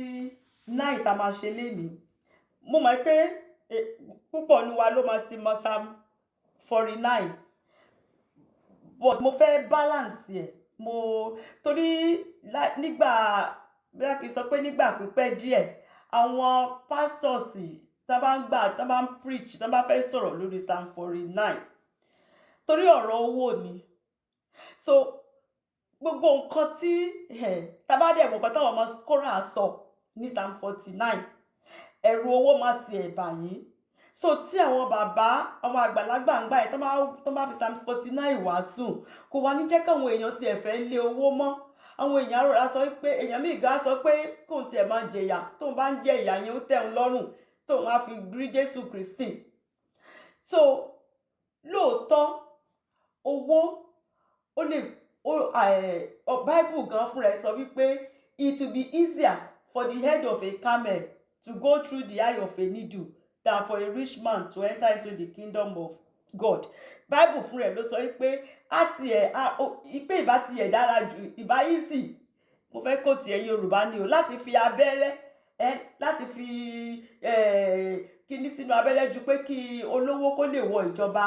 49 tá máa ṣe lénìí. Mo mọ̀ pé púpọ̀ ní wa ló máa ti mọ Psalm 49, but mo fẹ́ balance ẹ̀. Torí nígbà bí a kì í sọ pé nígbà pípẹ́ díẹ̀ àwọn pastors tá bá ń preach, tá bá fẹ́ sọ̀rọ̀ lórí Psalm 49 torí ọ̀rọ̀ owó ni. So gbogbo nǹkan tí tá bá dẹ̀ mọ̀ nǹkan táwọn ọmọ Kórà sọ ní Psalm 49, ẹ̀rù owó máa ti ẹ̀ bà yín. So tí àwọn bàbá àwọn àgbàlagbà ń gbà yẹn tó bá fi Psalm 49 wàásù, kò wá ní jẹ́ káwọn èèyàn tiẹ̀ fẹ́ lé owó mọ́. Àwọn èèyàn rọra sọ pé èèyàn míì gan sọ pé kóun tiẹ̀ máa jẹ̀yà, tóun bá ń jẹ ìyà yẹn ó tẹ́ òun lọ́rùn, tóun á fi rí Jésù Kristi. So lóòótọ́ owó ó lè Bible gan fúnra ẹ̀ sọ wípé it will be easier for the head of a camel to go through the eye of a needle than for a rich man to enter into the kingdom of God. Bible fúnra ẹ̀ ló sọ wípé ìpè ìbá tiẹ̀ dára jù, ìbá easy, mo fẹ́ kó tiẹ̀ Yorùbá ni o, láti fi abẹ́rẹ́ láti fi kíní sínú abẹ́rẹ́ ju pé kí olówó kó lè wọ ìjọba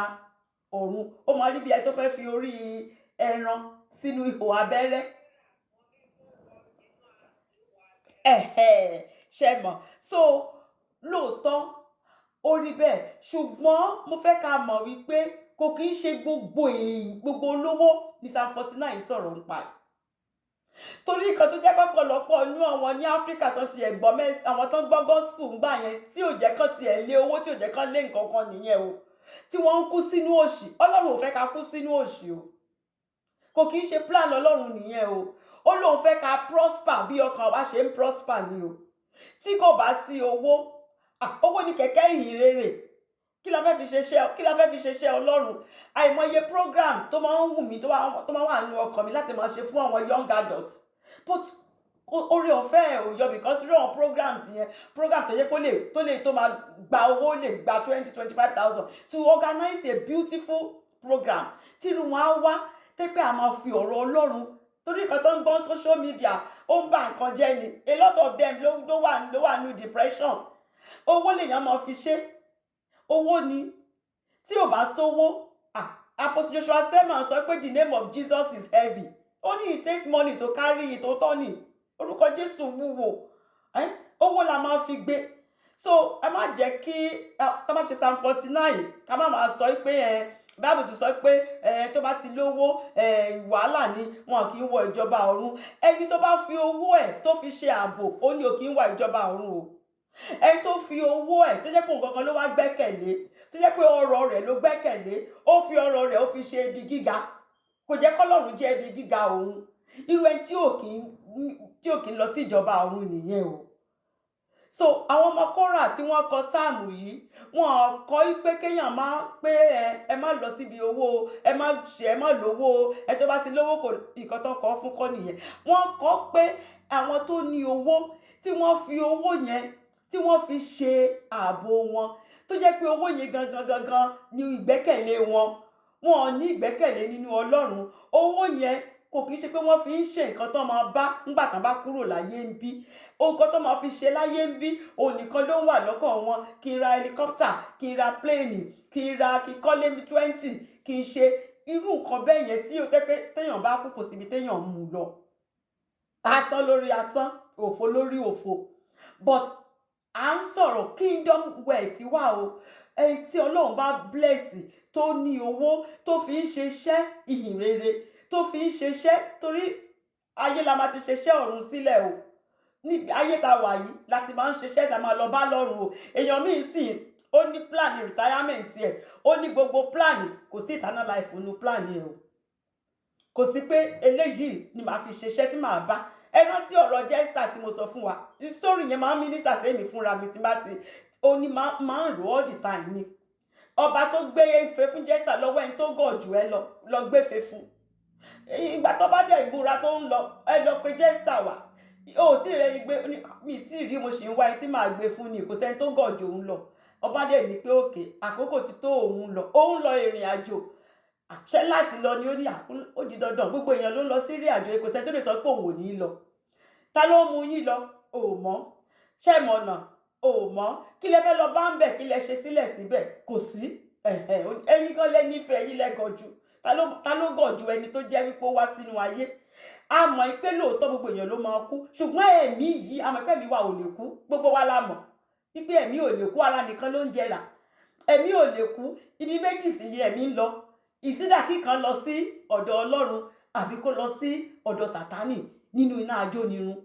ọ̀run. Ó máa rí bí ẹni tó fẹ́ fi orí ẹran sínú ihò abẹ́rẹ́. Ṣe mọ̀. So lóòótọ́ ó rí bẹ́ẹ̀, ṣùgbọ́n mo fẹ́ ká mọ̀ wípé kò kí ń ṣe gbogbo olówó ní Psalm 49 sọ̀rọ̀ nípa ẹ̀. Torí nǹkan tó jẹ́ pọ̀pọ̀lọpọ̀ inú àwọn ní Áfíríkà tó ti gbọ́ àwọn tó ń gbọ́ gospel ń gbà yẹn tí ò jẹ́ kán tiẹ̀ lé owó, tí ò jẹ́ kán lé nǹkan kan nìyẹn o, tí wọ́n ń kú sínú òṣì. Ọlọ́run ò fẹ́ ká kú sínú òṣì o, kò kí ń ṣe plan Ọlọ́run nìyẹn o. Ó lóun fẹ́ ká prosper bí ọkàn wa ṣe ń prosper ni o. Tí kò bá sí owó, owó ni kẹ̀kẹ́ ìhìn rere. Kí la fẹ́ fi ṣeṣẹ́ Ọlọ́run? Àìmọye program tó máa ń wù mí, tó máa wà nínú ọkàn mi láti máa ṣe fún àwọn young adults, but oore ọ̀fẹ́ ẹ̀ ò yọ, because irú àwọn programs yẹn, program tó yẹ tó máa gba owó lè gba 20,000-25,000 to organize a beautiful program tí irú wọn á wá tẹ́pẹ́ a máa fi ọ̀rọ̀ Ọlọ́run, torí nǹkan tó ń gbọ́ social media ó ń bà nǹkan jẹ́ ni. A lot of them ló wà ní depression. Owó lèèyàn máa fi ṣe, owó ni. Tí ò bá sówó, Apostle Joshua Selman sọ pé the name of Jesus is heavy. Only it takes money to carry it, ó tọ́ ni. Orúkọ Jésù wúwo. Owó la máa fi gbé. So ẹ má jẹ́ kí tá bá ṣe Psalm 49 ká má máa sọ pé Bible ti sọ pé tó bá ti lówó wàhálà ni wọn kì í wọ ìjọba ọ̀run. Ẹni tó bá fi owó ẹ̀ tó fi ṣe ààbò, ó ní ò kì í wọ ìjọba ọ̀run o. Ẹni tó fi owó ẹ̀ tó jẹ́ pé nǹkan kan ló wá gbẹ́kẹ̀lé, tó jẹ́ pé ọrọ̀ rẹ̀ ló gbẹ́kẹ̀lé, ó fi ọrọ̀ rẹ̀ ó fi ṣe ibi gíga, kò jẹ́ k'Ọlọ́run jẹ́ ibi gíga òun. Irú ẹni tí ò kì í lọ sí ìjọba ọ̀run nìyẹn o. So àwọn ọmọ Kórà tí wọ́n kọ sáàmù yìí, wọ́n kọ pé kéèyàn pé ẹ má lọ síbi owó, ẹ má lówó, ẹ tó bá ti lówó kò nǹkan tó kọ fún kọ́ nìyẹn. Wọ́n kọ pé àwọn tó ní owó tí wọ́n fi owó yẹn tí wọ́n fi ṣe ààbò wọn, tó jẹ́ pé owó yẹn gangan ni ìgbẹ́kẹ̀lé wọn. Wọn ò ní ìgbẹ́kẹ̀lé nínú Ọlọ́run. Owó yẹn kò kí ń ṣe pé wọ́n fi ń ṣe nǹkan tó máa bá nígbà tán bá kúrò láyé ń bí. Nǹkan tó máa fi ṣe láyé ń bí òun nìkan ló wà lọ́kàn wọn. Kí n ra helicopter, kí n ra plane, kí n kọ́lé 20, kí n ṣe irú nǹkan bẹ́ẹ̀ yẹn tí ó tẹ́ pé téèyàn bá kú kò síbi téèyàn mú lọ. Asán lórí asán, òfo lórí òfo. But à ń sọ̀rọ̀ kingdom wealth wà o. Ẹni tí Ọlọ́run bá bless tó ní owó tó fi ń ṣeṣẹ́ ìhìn rere, tó fi ń ṣeṣẹ́, torí ayé la máa ti ṣeṣẹ́ ọ̀run sílẹ̀ o. Ní ayé ta wà yìí láti máa ń ṣeṣẹ́ tá máa lọ bá lọ́run o. Èèyàn míì sì ó ní plan retirement ẹ̀, ó ní gbogbo plan, kò sí eternal life nínú plan ẹ̀ o. Kò sí pé eléyìí ni màá fi ṣeṣẹ́ tí màá bá. Ẹ rántí ọ̀rọ̀ Jésà tí mo sọ fún wa. Story yẹn máa ń minister sí èmi fúnra mi tí bá ti ó ní máa ń rò all the time ni. Ọba tó gbé ife fún Jésà lọ́wọ́ ẹni tó gọ̀ jù ẹ lọ gbéfe fún. Ìgbà tó bá jẹ́ ìgbúra tó ń lọ, ẹ lọ pé Jésà wá. Ó tí rẹ̀ ni gbé mi tí rí, mo sì ń wá ẹni tí màá gbé fún ni, kò sẹ́ni tó gọ̀ jù òun lọ. Ọba dẹ̀ ní pé òkè àkókò ti tó òun lọ. Òun lọ ìrìn àjò. Ṣé láti lọ ni ó ní ó di dandan, gbogbo èèyàn ló ń lọ sí ìrìn àjò, kò sẹ́ni tó lè sọ pé òun ò ní lọ. Ta ló mú yín lọ? ò mọ̀, ṣé mọ̀nà ò mọ̀, kí lẹ fẹ́ lọ bá ń bẹ̀, kí lẹ ṣe sílẹ̀ síbẹ̀, kò sí. Ẹ̀yin kan lẹ nífẹ̀ẹ́, yín lẹ gọ̀ jù. Ta ló gọ̀ ju ẹni tó jẹ́ wípé ó wá sínú ayé? A mọ̀ pé lóòótọ́ gbogbo èèyàn ló máa kú, ṣùgbọ́n ẹ̀mí yìí, a mọ̀ pé ẹ̀mí wa ò lè kú, gbogbo wa la mọ̀ wípé ẹ̀mí ò lè kú, ara nìkan ló ń jẹrà. Ẹ̀mí ò lè kú, ibi méjì sì ni ẹ̀mí ń lọ. Ìsídà kíkan lọ sí ọ̀dọ̀ Ọlọ́run àbí kó lọ sí ọ̀dọ̀ Sátánì nínú iná ajónirun.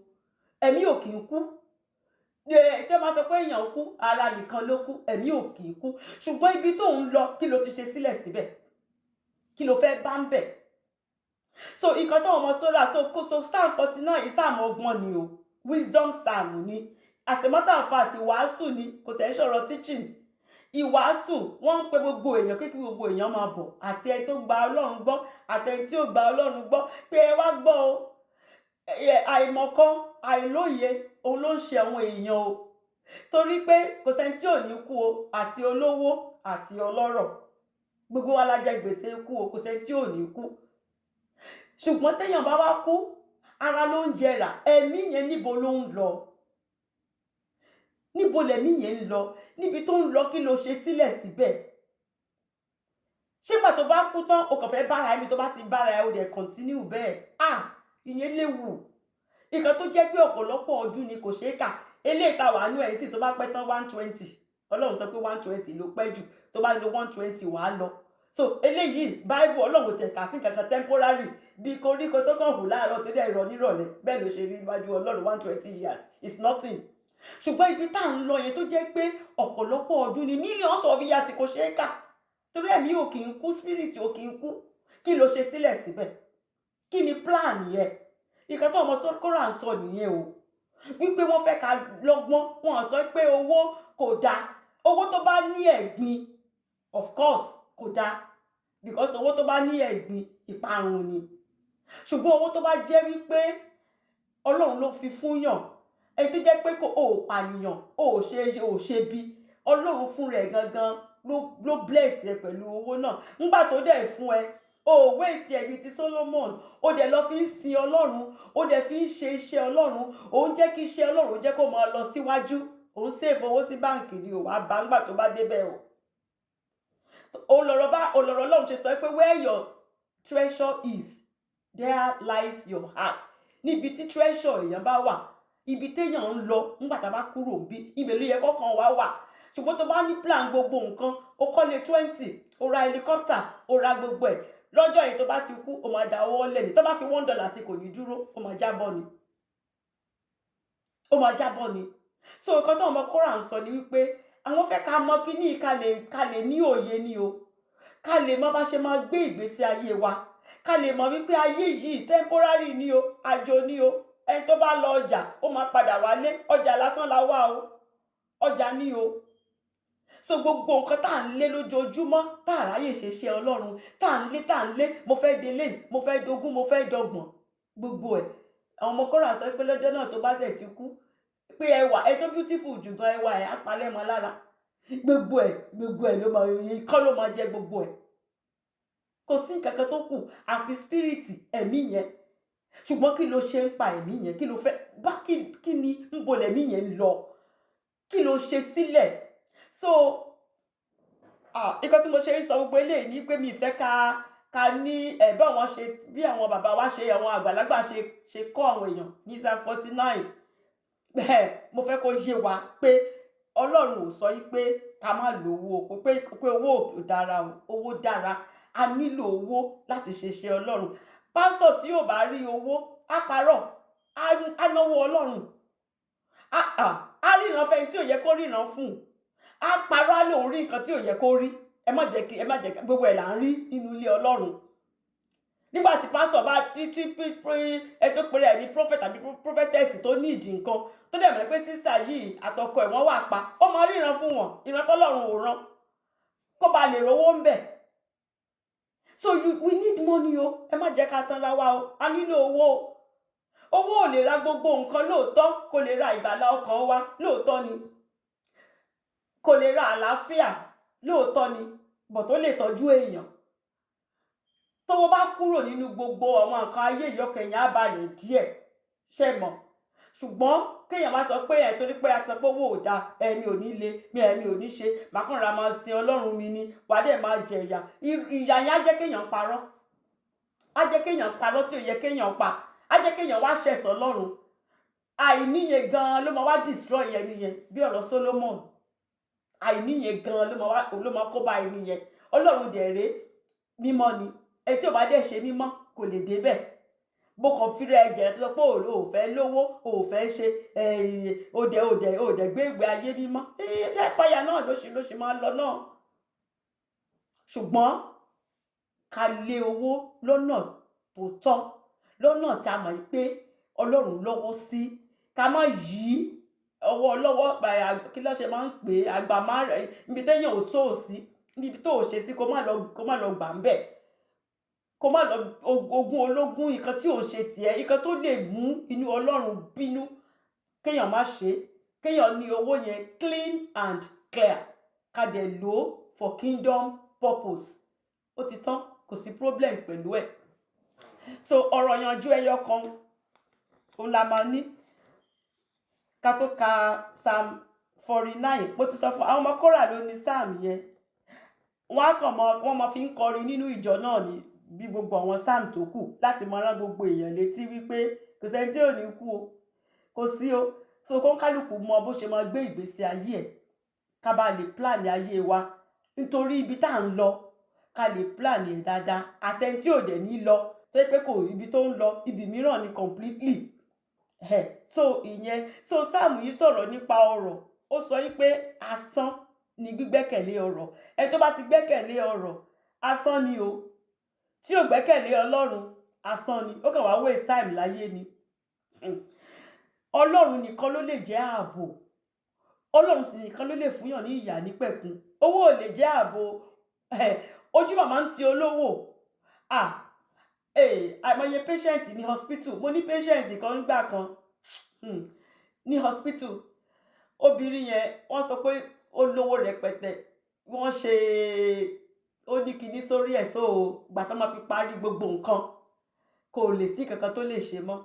Ẹ̀mí ò kì í kú. Tẹ́ máa sọ pé èèyàn kú, ara nìkan ló kú, ẹ̀mí ò kì í kú. Ṣùgbọ́n ibi tó ń lọ, kí ló ti ṣe sílẹ̀ síbẹ̀? Kí ló fẹ́ bá ń bẹ̀? So nǹkan tó ọmọ sọ́ra, so Psalm 49 Psalm ọgbọ́n ni o, wisdom psalm ni. As a matter of fact, ìwàásù ni, kò tẹ̀ ń sọ̀rọ̀ teaching. Ìwàásù, wọ́n ń pe gbogbo èèyàn, kí gbogbo èèyàn máa bọ̀, àti ẹni tó gba Ọlọ́run gbọ́, àti ẹni tí ò gba Ọlọ́run gbọ́, pé ẹ wá gbọ́ o. Àìmọ̀kan, àìlóye, òun ló ń ṣe àwọn èèyàn o. Torí pé kò sẹ́ni tí ò ní kú o, àti olówó àti ọlọ́rọ̀. Gbogbo wa la jẹ gbèsè ikú o, kò sẹ́ni tí ò ní kú. Ṣùgbọ́n téèyàn bá wá kú, ara ló ń jẹrà, ẹ̀mí yẹn níbo ló ń lọ? Níbo lẹ̀mí yẹn ń lọ? Níbi tó ń lọ, kí ló ṣe sílẹ̀ síbẹ̀? Ṣé ìgbà tó bá kú tán, o kàn fẹ́ bára ẹni tó bá ti bára ẹ, o dẹ̀ continue bẹ́ẹ̀? Ìyẹn léwu. Nǹkan tó jẹ́ pé ọ̀pọ̀lọpọ̀ ọdún ni kò ṣeé kà. Eléyìí tá wà nú ẹ̀ sì tó bá pẹ́ tán 120. Ọlọ́run sọ pé 120 ló pẹ́ jù, tó bá lo 120 wàá lọ. So eléyìí Bible Ọlọ́run ti ẹ̀ka sí kankan temporary, bí koríko tó kàn hù láàárọ̀ tó dẹ̀ rọ nírọ̀lẹ́, bẹ́ẹ̀ ló ṣe rí níwájú Ọlọ́run 120 years is nothing. Ṣùgbọ́n ibi tá ń lọ yẹn tó jẹ́ pé ọ̀pọ̀lọpọ̀ ọdún ni millions of years kò ṣeé kà. Torí ẹ̀mí ò kì í kú, spirit ò kì í kú. Kí ló ṣe sílẹ̀ síbẹ̀? Kí ni plan yẹn? Nǹkan tó ọmọ Kórà ń sọ nìyẹn o. Wípé wọ́n fẹ́ ká lọ́gbọ́n, wọ́n sọ pé owó kò dáa. Owó tó bá ní ẹ̀gbin, of course kò dáa, because owó tó bá ní ẹ̀gbin ìparun ni. Ṣùgbọ́n owó tó bá jẹ́ wípé Ọlọ́run ló fi fún yàn, ẹni tó jẹ́ pé kò pànìyàn, ò ṣe bí, Ọlọ́run fún rẹ̀ gangan ló bless ẹ pẹ̀lú owó náà. Nígbà tó dẹ̀ fún ẹ, o waste ẹbí ti Solomon, o dẹ̀ lọ fi ń sin Ọlọ́run, o dẹ̀ fi ń ṣe iṣẹ́ Ọlọ́run, o ń jẹ́ kí iṣẹ́ Ọlọ́run jẹ́ kó máa lọ síwájú, o ń save owó sí báǹkì ni o wá bá ńgbà tó bá débẹ̀ o. Olọ̀rọ̀ Ọlọ́run ṣe sọ pé where your treasure is, there lies your heart. Níbi tí treasure èèyàn bá wà, ibi téèyàn ń lọ nígbà tá a bá kúrò bí, ibẹ̀ ló yẹ kọ́kàn wá wà. Ṣùgbọ́n tó bá ní plan gbogbo nǹkan, o kọ́lé 20, o ra helicopter, o ra gbogbo ẹ̀, lọ́jọ́ yìí tó bá ti kú, o máa da owó lẹ̀ ní. Tó bá fi $1 sí kò ní dúró, o máa jábọ́ ni. Ó máa jábọ́ ni. So nǹkan tó ọmọ Kórà ń sọ ni wípé àwọn fẹ́ ká mọ̀ kíní ká lè ní òye ni o. Ká lè mọ̀ bá ṣe máa gbé ìgbésí ayé wa. Ká lè mọ̀ wípé ayé yìí temporary ni o, àjò ni o. Ẹni tó bá lọ ọjà, ó máa padà wálé. Ọjà lásán la wá o. Ọjà ni o. So gbogbo nǹkan tá à ń lé lójoojúmọ́, tá à ráyè ṣe iṣẹ́ Ọlọ́run, tá à ń lé, mo fẹ́ délé, mo fẹ́ dogún, mo fẹ́ dọgbọ̀n, gbogbo ẹ̀. Àwọn ọmọ Kórà sọ pé lọ́jọ́ náà tó bá tẹ̀ ti kú, pé ẹwà ẹ tó beautiful jù gan, ẹwà ẹ̀ á parẹ́ mọ́ lára. Gbogbo ẹ̀ ló máa yẹ, kọ́ ló máa jẹ gbogbo ẹ̀. Kò sí nǹkan kan tó kù àfi spirit ẹ̀mí yẹn. Ṣùgbọ́n kí ló ṣe ń pa ẹ̀mí yẹn? Kí ló fẹ́ bá kí ni ń bo lẹ̀mí yẹn lọ? Kí ló ṣe sílẹ̀? So nǹkan tí mo ṣe ń sọ gbogbo eléyìí ni pé mi fẹ́ ká ní bá wọn ṣe, bí àwọn bàbá wa ṣe, àwọn àgbàlagbà ṣe kọ́ àwọn èèyàn ní Psalm 49. Mo fẹ́ kó yé wa pé Ọlọ́run ò sọ pé ká má lówó, pé owó ò dára o, owó dára. A nílò owó láti ṣe iṣẹ́ Ọlọ́run. Pásítọ̀ tí yóò bá rí owó, á parọ́, á náwó Ọlọ́run. Á ríran fẹ́ni tí ò yẹ kó ríran fún. Á parọ́, á lòun rí nǹkan tí ò yẹ kó rí. Ẹ má jẹ́ kí gbogbo ẹ̀ là ń rí nínú ilé Ọlọ́run. Nígbà tí pásítọ̀ bá ẹ tó pèrè ẹ̀ ní prophet àbí prophetess tó ní ìdí nǹkan, tó dẹ̀ mọ̀ pé sísà yìí àtọkọ ẹ̀ wọ́n wà pa, ó máa ríran fún wọn, ìran tọ́lọ́run ò rán, kó ba lè rówó ń bẹ̀. So we need money o. Ẹ má jẹ́ ká tanra wa o. A nílò owó o. Owó ò lè ra gbogbo nǹkan lóòótọ́, kò lè ra ìgbàlà ọkàn wa lóòótọ́ ni. Kò lè ra àlàáfíà lóòótọ́ ni, but ó lè tọ́jú èèyàn. Tówó bá kúrò nínú gbogbo àwọn nǹkan ayé ìyọkàn èèyàn á balẹ̀ díẹ̀, ṣé mọ̀? ṣùgbọ́n kéèyàn má sọ pé torí pé a ti sọ pé owó ò dáa mi ò ní le mi ò ní ṣe màkànra máa sin ọlọ́run mi ni wàá dẹ̀ máa jẹ ìyà ìyà yẹn á jẹ́ kéèyàn parọ́ á jẹ́ kéèyàn parọ́ tí ò yẹ kéèyàn pa á jẹ́ kéèyàn wá ṣẹ̀sọ̀ ọlọ́run àìníye gan ló máa wá destroy ẹni yẹn bí ọ̀rọ̀ Solomon àìníye gan ló máa kó bá ẹni yẹn ọlọ́run dẹ̀rẹ́ mímọ́ ni ẹni tí ò bá dẹ̀ ṣe mímọ́ kò lè débẹ̀ bó kàn fíra ẹ̀jẹ̀ tó sọ pé ò fẹ́ lówó ò fẹ́ ṣe òdẹ̀ gbé ìgbé ayé mímọ́ fáyà náà ló ṣe máa lọ náà ṣùgbọ́n ká lé owó lọ́nà tó tọ́ lọ́nà tá a mọ̀ pé ọlọ́run lọ́wọ́ sí ká má yí ọwọ́ lọ́wọ́ kí ló ṣe máa ń pè é àgbà má rẹ̀ níbi téèyàn ò sóòsí níbi tó ò ṣe sí kó má lọ gbà ń bẹ̀ kó má lọ ogún ológun nǹkan tí ò ń ṣe tiẹ̀ nǹkan tó lè mú inú ọlọ́run bínú kéèyàn má ṣe kéèyàn ní owó yẹn clean and clear ká dẹ̀ lò ó for kingdom purpose ó ti tán kò sí problem pẹ̀lú ẹ̀ so ọ̀rọ̀ yanjú ẹyọ kan òun la máa ní ká tó ka psalm 49 mo ti sọ fún àwọn ọmọ kóra ló ní psalm yẹn wọ́n máa fi ń kọrin nínú ìjọ náà ní bí gbogbo àwọn psalm tó kù láti máa rán gbogbo èèyàn létí wípé kò sẹ́ni tí ò ní kú o kò sí o so kó kálukú mọ bó ṣe máa gbé ìgbésí ayé ẹ̀ ká bá lè plan ayé wa nítorí ibi tá à ń lọ ká lè plan ẹ̀ dáadáa àtẹni tí ò dẹ̀ ní lọ tó yẹ pé kò ibi tó ń lọ ibi mìíràn ni completely so ìyẹn so sáàmù yìí sọ̀rọ̀ nípa ọrọ̀ ó sọ wípé asán ni gbígbẹ́kẹ̀lé ọrọ̀ ẹni tó bá ti gbẹ́kẹ̀lé ọrọ̀ asán ni o tí ò gbẹ́kẹ̀lé ọlọ́run asán ni ó kàn wá waste time láyé ni ọlọ́run nìkan ló lè jẹ́ ààbò ọlọ́run sì nìkan ló lè fúnyàn ní ìyà nípẹ̀kun owó ò lè jẹ́ ààbò ojú màmá ń ti olówó àìmọye patient ní hospital mo ní patient kan nígbà kan ní hospital obìnrin yẹn wọ́n sọ pé ó lówó rẹpẹtẹ wọ́n ṣe ó ní kinní sórí ẹ̀ so gbà tó máa fi parí gbogbo nǹkan kò lè sí kankan tó lè ṣe mọ́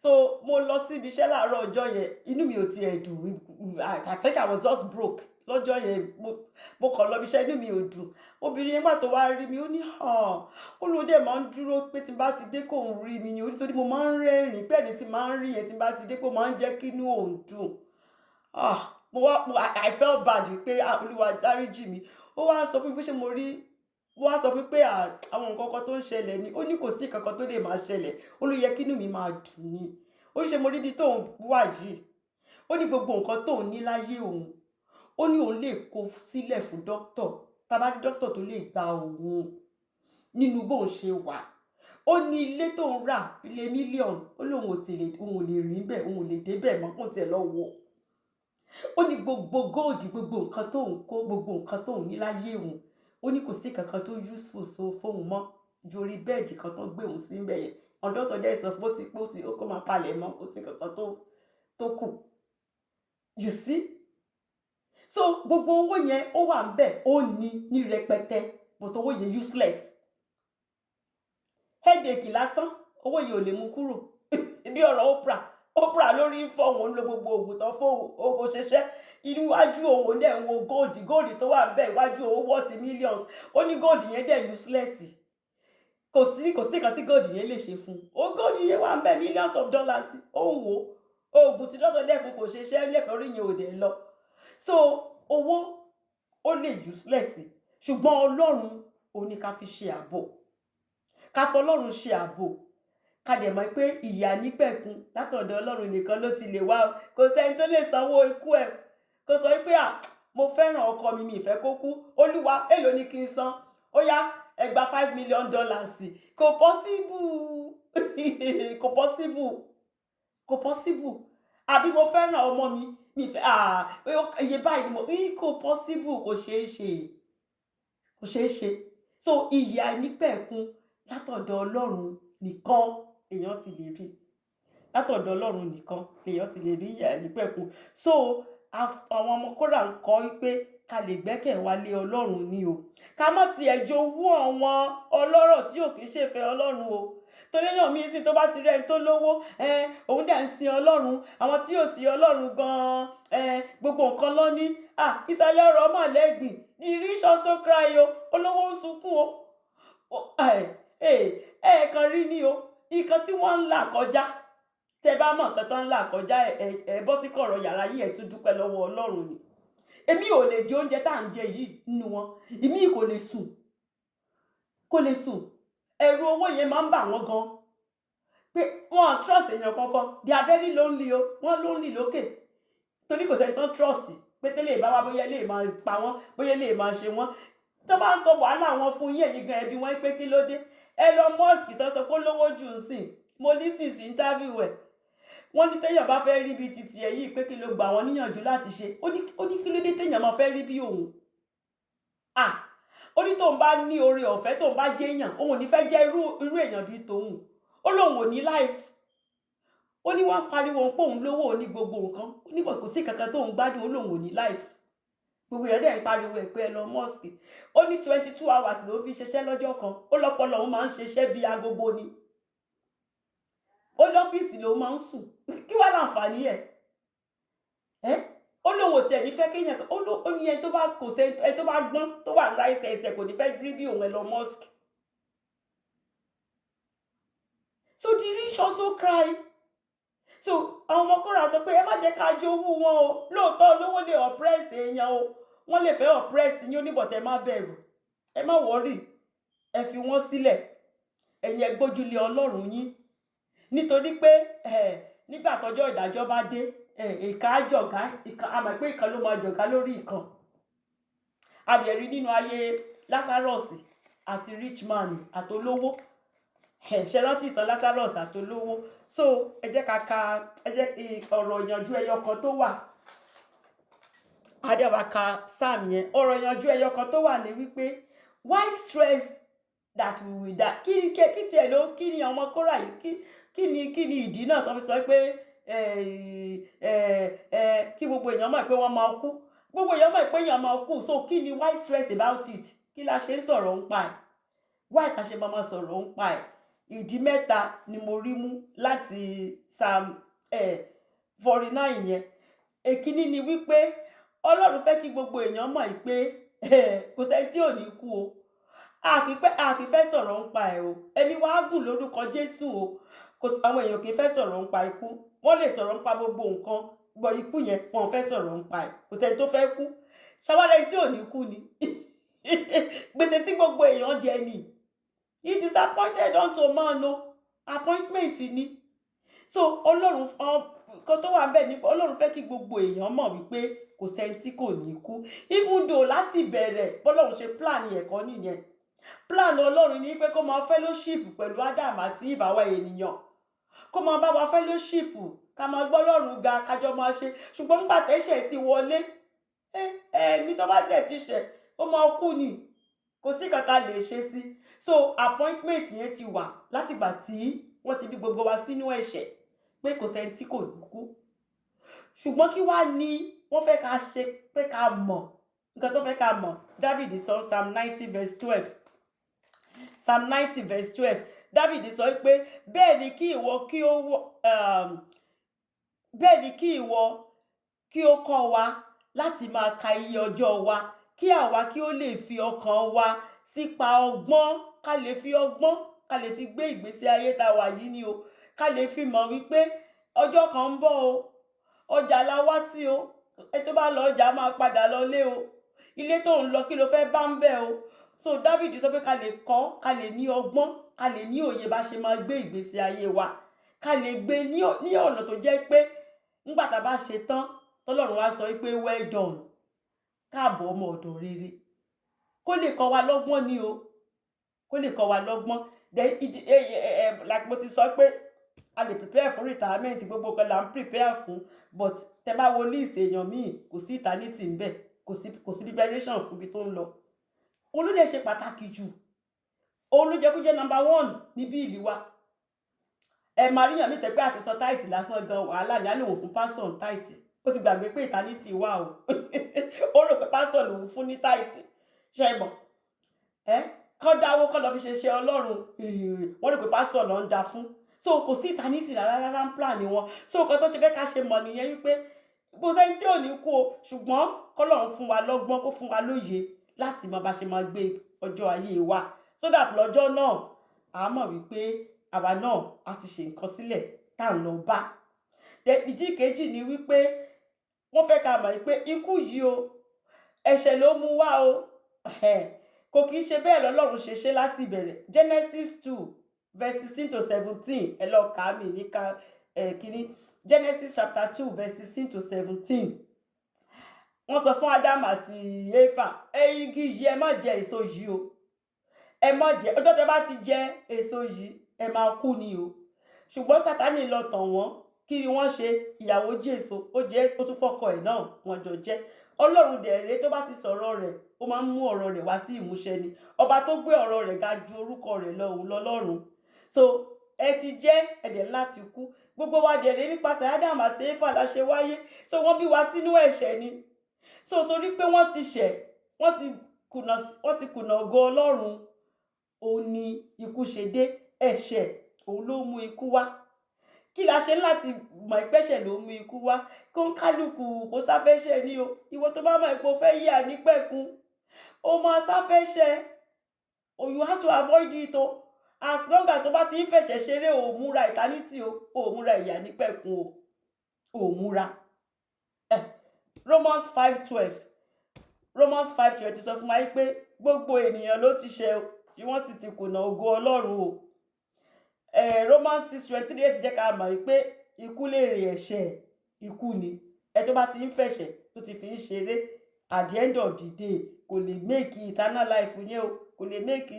so mo lọ síbi iṣẹ́ láàárọ̀ ọjọ́ yẹn inú mi ò tiẹ̀ dùn I think I was just broke lọ́jọ́ yẹn mo kàn lọ bí iṣẹ́ inú mi ò dùn obìnrin yẹn wà tó wá rí mi ó ní ó lóun dẹ̀ máa ń dúró pé tí n bá ti dé kó ń rí mi ni nítorí mo máa ń rẹ́rìn pẹ́ẹ́ni tí máa ń rí yẹn tí n bá ti dé kó máa ń jẹ́ kí inú òun dùn I felt bad pé Olúwa dáríjì mi ó wá sọ fún mi pé ṣé mo rí wọ́n á sọ fún pé àwọn nǹkan kan tó ń ṣẹlẹ̀ ni ó ní kò sí kankan tó lè máa ṣẹlẹ̀ ó ló yẹ kí inú mi máa dùn ni ó ní ṣe mo rí ibi tóun wà yìí ó ní gbogbo nǹkan tóun ní láyé òun ó ní òun lè kó sílẹ̀ fún dókítà tàbá rí dókítà tó lè gba òun nínú bóun ṣe wà ó ní ilé tóun rà ilé mílíọ̀nù ó lóun ò lè rí bẹ́ẹ̀ òun ò lè dé bẹ́ẹ̀ mọ́ kó tiẹ̀ lọ wọ̀ ó ní gbogbo góòdì gbogbo nǹkan tóun kó gbogbo nǹkan tóun ní láyé òun ó ní kò sí kankan tó useful so fóun mọ́ ju orí bẹ́ẹ̀dì kan tó gbé òun sí ń bẹ̀yẹn ọ̀dọ́ tó jẹ́ ìsọfún ó ti ó kó máa palẹ̀ mọ́ kò sí kankan tó kù you see so gbogbo owó yẹn ó wà ń bẹ̀ ó ní rẹpẹtẹ but owó yẹn useless headache lásán owó yẹn ò lè mú kúrò bí ọ̀rọ̀ Oprah lórí ń fọ́ òun lo gbogbo òògùn tán fóun ó ṣiṣẹ́ iwájú òun dẹ̀ ń wo góòdì tó wà ń bẹ̀ iwájú owó wọ́ọ̀tì millions ó ní góòdì yẹn dẹ̀ useless kò sí kan tí góòdì yẹn lè ṣe fún un góòdì yẹn wà ń bẹ̀ millions of dollars ó ń wò oògùn tí dọ́tọ̀ dẹ̀ fún kò ṣiṣẹ́ lẹ́fẹ̀ẹ́ orí yẹn ò dẹ̀ lọ so owó ó lè useless ṣùgbọ́n ọlọ́run ò ní ká fi ṣe ààbò ká fọlọ́run ṣe ààbò ká dẹ̀ mọ̀ pé ìyà nípẹ̀kun látọ̀dọ̀ ọlọ́run nìkan ló ti lè wá kò sẹ́ni tó lè sanwó ikú ẹ̀ kò sọ pé mo fẹ́ràn ọkọ mi ìfẹ́ kó kú olúwa èlò ni kí n san ó yá ẹ gba $5 million kò possible àbí mo fẹ́ràn ọmọ mi ìfẹ́ iye báyìí mo kò possible kò ṣeé ṣe so ìyà nípẹ̀kun látọ̀dọ̀ ọlọ́run nìkan èèyàn ti lè rí látọ̀dọ̀ ọlọ́run nìkan èèyàn ti lè rí ìyà nípẹ̀kun so àwọn ọmọ kódà ń kọ́ pé ká lè gbẹ́kẹ̀ wá lé ọlọ́run ni o ká má tiẹ̀ jowú àwọn ọlọ́rọ̀ tí ò kì í ṣèfẹ́ ọlọ́run o torí èèyàn mi sì tó bá ti rí ẹni tó lówó òun dẹ̀ ń sin ọlọ́run, àwọn tí yóò sin ọlọ́run gan-an gbogbo nǹkan lọ ní ìsàlẹ̀ ọ̀rọ̀ ọmọ lẹ́gbìn the rich also cry o, olówó ń sunkún o ẹ̀ẹ̀kan rí ni o nǹkan tí wọ́n ń là kọjá, tẹ bá mọ̀ nǹkan tó ń là kọjá ẹ bọ́ sí kọ̀rọ̀ yàrá yìí ẹ̀ tún dúpẹ́ lọ́wọ́ ọlọ́run ni. Èmi ò lè jẹ oúnjẹ tá à ń jẹ yìí nínú wọn, èmi kò lè sùn ẹ̀rù owó yẹn máa ń bà wọ́n gan pé wọ́n trust èèyàn kankan, they are very lonely o, wọ́n lonely lókè torí kò sẹ́ni tán trust pé tẹ́lẹ̀ bá wá bóyá lè máa pa wọ́n, bóyá lè máa ṣe wọ́n, tó bá ń sọ wàhálà wọn fún yín ẹ̀yin gan ẹbí wọn pé kí ló dé. Elon Musk tó sọ pé lówó jù ń sìn, mo ní sí interview ẹ̀, wọ́n ní téèyàn bá fẹ́ rí bí titi ẹ̀ yìí pé kí ló gbà wọ́n níyànjú láti ṣe, ó ní kí ló dé téèyàn máa fẹ́ rí bí òun. Ó ní tóun bá ní oore ọ̀fẹ́ tóun bá jẹ́ èèyàn, òun ò ní fẹ́ jẹ́ irú èèyàn bíi tòun, ó lóun ò ní life. Ó ní wọ́n pariwo pé òun lówó ò ní gbogbo nǹkan, ó ní bọ̀ kò sí kankan tóun gbádùn, ó lóun ò ní life. Gbogbo èèyàn dẹ̀ ń pariwo ẹ̀ pé Elon Musk ó ní 22 hours ló fi ṣiṣẹ́ lọ́jọ́ kan, ó lọ́pọlọ òun máa ń ṣiṣẹ́ bí agogo ni, ó lọ́fíìsì ló máa ń sùn, kí wá láǹfààní ẹ̀ ó lóun ò tiẹ̀ ní fẹ́ kéèyàn kan, ó ní ẹni tó bá kò sẹ́ ẹni tó bá gbọ́n tó wà ńlá ẹsẹ̀ kò ní fẹ́ rí bí òun Elon Musk. So the rich also cry. So àwọn ọmọ Kórà sọ pé ẹ má jẹ́ ká jowú wọn o, lóòótọ́ olówó lè oppress èèyàn o, wọ́n lè fẹ́ oppress yín oníbọ̀tẹ́ má bẹ̀rù, ẹ má worry, ẹ fi wọ́n sílẹ̀, ẹ̀yin ẹ gbójúlé Ọlọ́run yín, nítorí pé nígbà tọ́jọ́ ìdájọ́ bá dé ìkà á jọ̀gá, àmọ́ pé ìkan ló máa jọ̀gá lórí ìkan. Àbẹ̀rí nínú ayé Lazarus àti rich man àtolówó, ṣe rántí ìtàn Lazarus àtolówó. So ẹ jẹ́ ká ka ọ̀rọ̀ ìyànjú ẹyọ kan tó wà, adéwà ka Psalm yẹn. Ọ̀rọ̀ ìyànjú ẹyọ kan tó wà ní wípé why stress that we will die. Kí tiẹ̀ ló kí ni ọmọ Kórà yìí kí ni ìdí náà tó fi sọ pé kí gbogbo èèyàn mọ̀ pé wọ́n máa kú, gbogbo èèyàn mọ̀ pé èèyàn máa kú, so kí ni why stress about it, kí la ṣe ń sọ̀rọ̀ ń pa ẹ̀, why ká ṣe máa sọ̀rọ̀ ń pa ẹ̀. Ìdí mẹ́ta ni mo rí mú láti Psalm 49 yẹn. Èkíní ni wípé Ọlọ́run fẹ́ kí gbogbo èèyàn mọ̀ pé kò sẹ́ni tí ò ní kú o, a kì í fẹ́ sọ̀rọ̀ ń pa ẹ̀ o, ẹ̀mí wa gùn lórúkọ Jésù o, àwọn èèyàn kì í fẹ́ sọ̀rọ̀ ń pa ikú, wọ́n lè sọ̀rọ̀ ń pa gbogbo nǹkan, gbọ́ ikú yẹn wọn ò fẹ́ sọ̀rọ̀ ń pa ẹ̀, kò sẹ́ni tó fẹ́ kú, ṣàwárẹ̀ tí ò ní kú ni gbèsè tí gbogbo èèyàn jẹ ni, it is appointed unto man o, appointment ni. So Ọlọ́run kan tó wà bẹ́ẹ̀ ni Ọlọ́run fẹ́ kí gbogbo èèyàn mọ̀ wípé kò sẹ́ni tí kò ní kú, even though láti bẹ̀rẹ̀ bọ́lọ́run ṣe plan ẹ̀kọ́ nìyẹn. Plan Ọlọ́run ni pé kó máa fellowship pẹ̀lú Adam àti Eve àwa ènìyàn, kó máa bá wa fellowship, ká máa gbọ́ Ọlọ́run ga, kájọ máa ṣe, ṣùgbọ́n nígbà tẹ́ṣẹ̀ ti wọlé mi tó bá tẹ̀ ti ṣẹ̀ ó máa kú ni, kò sí kankan lè ṣe sí. So appointment yẹn ti wà látìgbà tí wọ́n ti bí gbogbo wa sínú ẹ̀ṣẹ̀ pé kò sẹ́ni tí kò ní kú. Ṣùgbọ́n kí wá ni wọ́n fẹ́ ká ṣe pé ká mọ̀, nǹkan tó fẹ́ ká mọ̀. David sọ Psalm 90 verse 12. Psalm 90 verse 12. David sọ pé bẹ́ẹ̀ ni kí ìwọ kí ó kọ́ wa láti máa ka iye ọjọ́ wa, kí àwa kí ó lè fi ọkàn wa sípa ọgbọ́n, ká lè fi ọgbọ́n, ká lè fi gbé ìgbésí ayé tá wà yìí ni o, ká lè fi mọ̀ wípé ọjọ́ kan ń bọ̀ o, ọjà la wá sí o, ẹ tó bá lọ ọjà máa padà lọ lé o, ilé tó ń lọ kí ló fẹ́ bá ń bẹ̀ o. So David sọ pé ká lè kọ́, ká lè ní ọgbọ́n, ká lè ní òye bá ṣe máa gbé ìgbésí ayé wa, ká lè gbé ní ọ̀nà tó jẹ́ pé nígbà tá bá ṣe tán tọ́lọ́run wá sọ pé well done, káàbọ̀ ọmọ ọ̀dọ̀ rere, kó lè kọ́ wa lọ́gbọ́n ni o, kó lè kọ́ wa lọ́gbọ́n. Then like mo ti sọ pé a lè prepare fún retirement, gbogbo kan là ń prepare fún, but tẹ bá wo list èèyàn míì kò sí eternity ńbẹ̀, kò sí preparation fún ibi tó ń lọ. Òun ló lè ṣe pàtàkì jù, òun ló jẹ́ kó jẹ́ number 1 níbí ìlú wa. Màríyàn mi tẹ́ pé àti sọ táìtì lásán gan wàhálà ní àlòwò fún pásítọ̀ táìtì, ó ti gbàgbé pé eternity wà o ó rò pé pásítọ̀ lòun fún ní táìtì, ṣe mọ̀ kán dáwó kán lọ fi ṣe Ọlọ́run wọ́n rí pé pásítọ̀ ló ń da fún so kò sí ìtanísì rárá ń plan wọn so nǹkan tó ṣe fẹ́ ká ṣe mọ̀ nìyẹn wípé bó sẹ́ni tí ò ní kú o ṣùgbọ́n kọ́lọ́run fún wa lọ́gbọ́n kó fún wa lóye láti mọ bá ṣe máa gbé ọjọ́ ayé wa so that lọ́jọ́ náà a mọ̀ wípé àwa náà a ti ṣe nǹkan sílẹ̀ tá à ń lọ bá. ìdí kejì ni wípé wọ́n fẹ́ ká mọ̀ wípé ikú yìí o ẹ̀ṣẹ̀ ló mú wá o kò kì í ṣe bẹ́ẹ̀ lọ́lọ́run ṣe ṣe láti ìbẹ̀rẹ̀. Genesis 2 verse 16 to 17 ẹ lọ kà á mi ní ká kínní Genesis chapter 2 verse 16 to 17 wọ́n sọ fún Ádámù àti Éfà igi yìí ẹ má jẹ èso yìí o ẹ má jẹ ọjọ́ tẹ́ bá ti jẹ èso yìí ẹ máa kú ni o ṣùgbọ́n Sátánì lọ tàn wọ́n kí ni wọ́n ṣe ìyàwó jésù ó jẹ́ ó tún fọ́kọ ẹ̀ náà wọ́n jọ jẹ́ ọlọ́run dẹ̀rẹ́ tó bá ti sọ̀rọ̀ rẹ̀ ó máa ń mú ọ̀rọ̀ rẹ̀ wá sí ìmúṣẹ ni ọba tó gbé ọ̀rọ̀ rẹ̀ ga ju orúkọ rẹ̀ lọ òun lọ́lọ́run so ẹ ti jẹ́ ẹ̀dẹ̀ láti kú gbogbo wa dẹ̀rẹ́ nípasẹ̀ Ádámù àti Éfà la ṣe wáyé so wọ́n bí wa sínú ẹ̀ṣẹ̀ ni so torí pé wọ́n ti ṣẹ̀ wọ́n ti kùnà ògo ọlọ́run òun ni ikú ṣe dé ẹ̀ṣẹ̀ òun ló mú ikú wá kí la ṣe láti mọ̀ ìpẹ́ṣẹ̀ ló mú ikú wá kó ń kálukú kó sáfẹ́ṣẹ̀ ní o ìwọ tó bá mọ̀ ipò fẹ́ yí ànípẹ̀kun ó máa sáfẹ́ṣẹ̀ o you have to avoid it o as long as o bá ti ń fẹ̀ṣẹ̀ ṣeré o múra eternity o múra ìyà nípẹ̀kun o múra Romans 5:12 ti sọ fún wa pé gbogbo ènìyàn ló ti ṣẹ̀ tí wọ́n sì ti kùnà ògo ọlọ́run o Romans 6:23 jẹ́ ká mọ̀ pé ikú lèrè ẹ̀ṣẹ̀ ikú ni ẹ tó bá ti ń fẹ̀ṣẹ̀ tó ti fi ń ṣeré at the end of the day kò lè make eternal life yẹn o kò lè make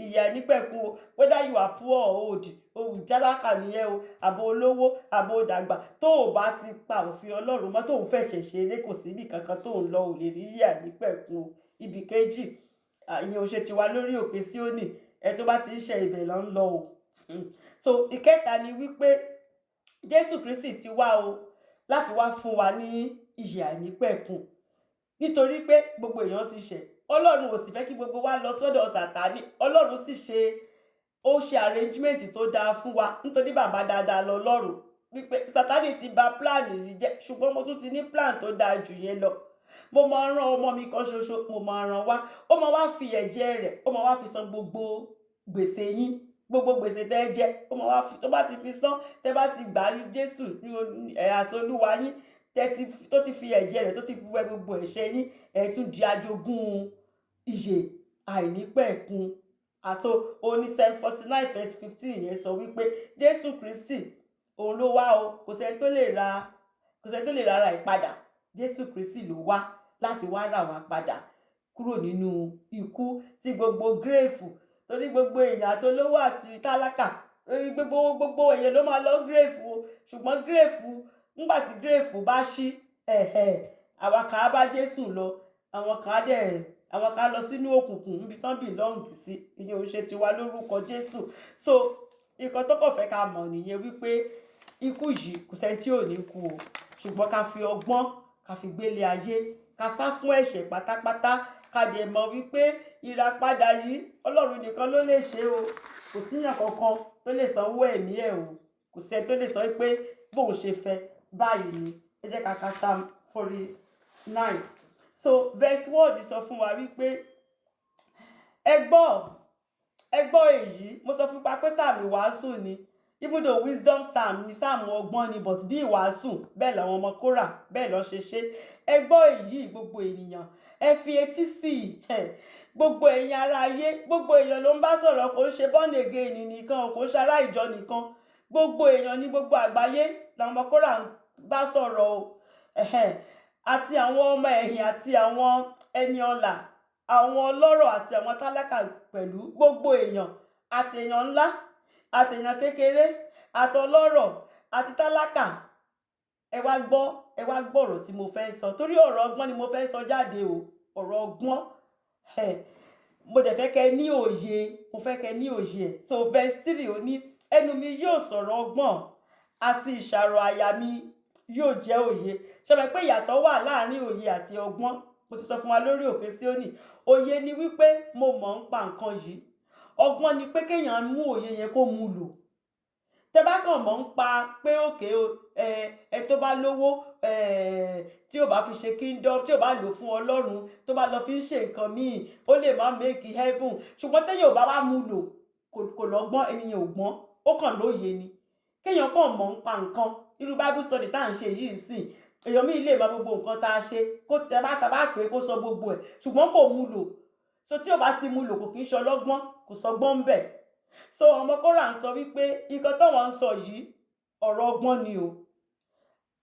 ìyà nípẹ̀kun o whether you are poor or old jálákà nìyẹn o àbò olówó àbò dàgbà tó o bá ti pa òfin ọlọ́run mọ́ tó ń fẹ̀ṣẹ̀ ṣeré kò síbi kankan tó ń lọ ò lè rí ìyà nípẹ̀kun o ibì kejì ìyẹn ò ṣe tiwa lórí òkè Síónì ẹ tó bá ti ń ṣe ibẹ̀ lọ ń lọ o so ìkẹta ni wípé Jésù Kristi ti wá o láti wá fún wa ní ìyè àìnípẹ̀kun nítorí pé gbogbo èèyàn ti ṣẹ̀ ọlọ́run ò sì fẹ́ kí gbogbo wa lọ sọ́dọ̀ Sátánì ọlọ́run sì ṣe arrangement tó dáa fún wa nítorí bàbá dáadáa lọ́lọ́run wípé Sátánì ti bà plan yìí jẹ́ ṣùgbọ́n mo tún ti ní plan tó dáa jù yẹn lọ mo máa rán ọmọ mi kan ṣoṣo mo máa rán wá ó máa wá fi ẹ̀jẹ̀ rẹ̀ ó máa wá fi san gbogbo gbèsè yín gbogbo gbèsè tẹ́ jẹ ó máa wá tó bá ti fi san tẹ́ bá ti gbà ní Jésù ní àsolúwa yín tó ti fi ẹ̀jẹ̀ rẹ̀ tó ti fi wẹ gbogbo ẹ̀ṣẹ̀ yín ẹ tún di ajogún ìyè àìnípẹ̀kun àti oní Psalm 49 verse 15 yẹn sọ wípé Jésù Kristi òun ló wá o kò sẹ́ni tó lè ra ara ìpadà Jésù Kristi ló wá láti wá rà wá padà kúrò nínú ikú tí gbogbo gírèfù torí gbogbo èèyàn àtolówó àti tálákà gbogbo èèyàn ló máa lọ gírèfù o ṣùgbọ́n gírèfù nígbà tí gírèfù bá ṣí àwọn kan á bá Jésù lọ àwọn kan lọ sínú òkùnkùn níbi tán bìlọ́ǹgì sí ìyẹn ò ṣe tiwa lórúkọ Jésù so nǹkan tó kàn fẹ́ ká mọ̀ nìyẹn wípé ikú yìí kò sẹ́ni tí ò ní kú o ṣùgbọ́n ká fi ọgbọ́n ká fi gbélé ayé ká sá fún ẹ̀ṣẹ̀ pátápátá ká dẹ̀ mọ̀ wípé ìràpadà yìí ọlọ́run nìkan ló lè ṣe o kò síyàn kankan tó lè sanwó ẹ̀mí ẹ̀ o kò sẹ́ni tó lè sọ pé bóun ṣe fẹ́ báyìí ni ẹ jẹ́ ká ka Psalm 49 so verse 1 sọ fún wa wípé ẹ gbọ́ èyí mo sọ fún pa pé sáàmì wàásù ni even though wisdom psalm ni sáàmù ọgbọ́n ni but bí ìwàásù bẹ́ẹ̀ làwọn ọmọ Kórà bẹ́ẹ̀ lọ ṣe ẹ gbọ́ èyí gbogbo ènìyàn ẹ fi etí sí i gbogbo èèyàn ara ayé gbogbo èèyàn ló ń bá sọ̀rọ̀ kò ń ṣe born again nìkan kò ń ṣe ará ìjọ nìkan gbogbo èèyàn ní gbogbo àgbáyé làwọn ọmọ Kórà ń bá sọ̀rọ̀ o àti àwọn ọmọ ẹ̀yìn àti àwọn ẹni ọlà àwọn ọlọ́rọ̀ àti àwọn tálákà pẹ̀lú gbogbo èèyàn àtèèyàn ńlá àtèèyàn kékeré àtọlọ́rọ̀ àti tálákà ẹ wá gbọ́ ọ̀rọ̀ tí mo fẹ́ sọ torí ọ̀rọ̀ ọgbọ́n ni mo fẹ́ sọ jáde o ọ̀rọ̀ ọgbọ́n mo dẹ̀ fẹ́ kẹ́ ní òye mo fẹ́ kẹ́ ní òye ẹ̀ so verse 3 ó ní ẹnu mi yóò sọ̀rọ̀ ọgbọ́n àti ìṣàrò àyà mi yóò jẹ́ òye ṣe mọ̀ pé ìyàtọ̀ wà láàrin òye àti ọgbọ́n mo ti sọ fún wa lórí òkè Síónì, òye ni wípé mo mọ̀ ń pa nǹkan yìí, ọgbọ́n ni pé kéèyàn mú òye yẹn kó mú lò. Tẹ́ bá kàn mọ̀ ń pa pé òkè ẹ tó bá lówó tí ò bá fi ṣe kingdom, tí ò bá lò fún Ọlọ́run, tó bá lọ fi ń ṣe nǹkan míì, ó lè má make heaven. Ṣùgbọ́n téèyàn ò bá wá mú lò, kò lọ́gbọ́n, ènìyàn ò gbọ́n, ó kàn lóye ni. Kéèyàn kàn mọ̀ ń pa nǹkan, irú Bible study tá à ń ṣe yìí nsìn, èèyàn míì lè mọ gbogbo nǹkan tá a ṣe, kó tiẹ̀ bá ta bá pè é kó sọ gbogbo ẹ̀, ṣùgbọ́n kò mú lò. So tí ò bá ti mú lò kò kì í ṣọlọ́gbọ́n, kò sọgbọ́n ń bẹ̀. So ọmọ Kórà ń sọ wípé nǹkan táwọn ń sọ yìí ọ̀rọ̀ ọgbọ́n ni o,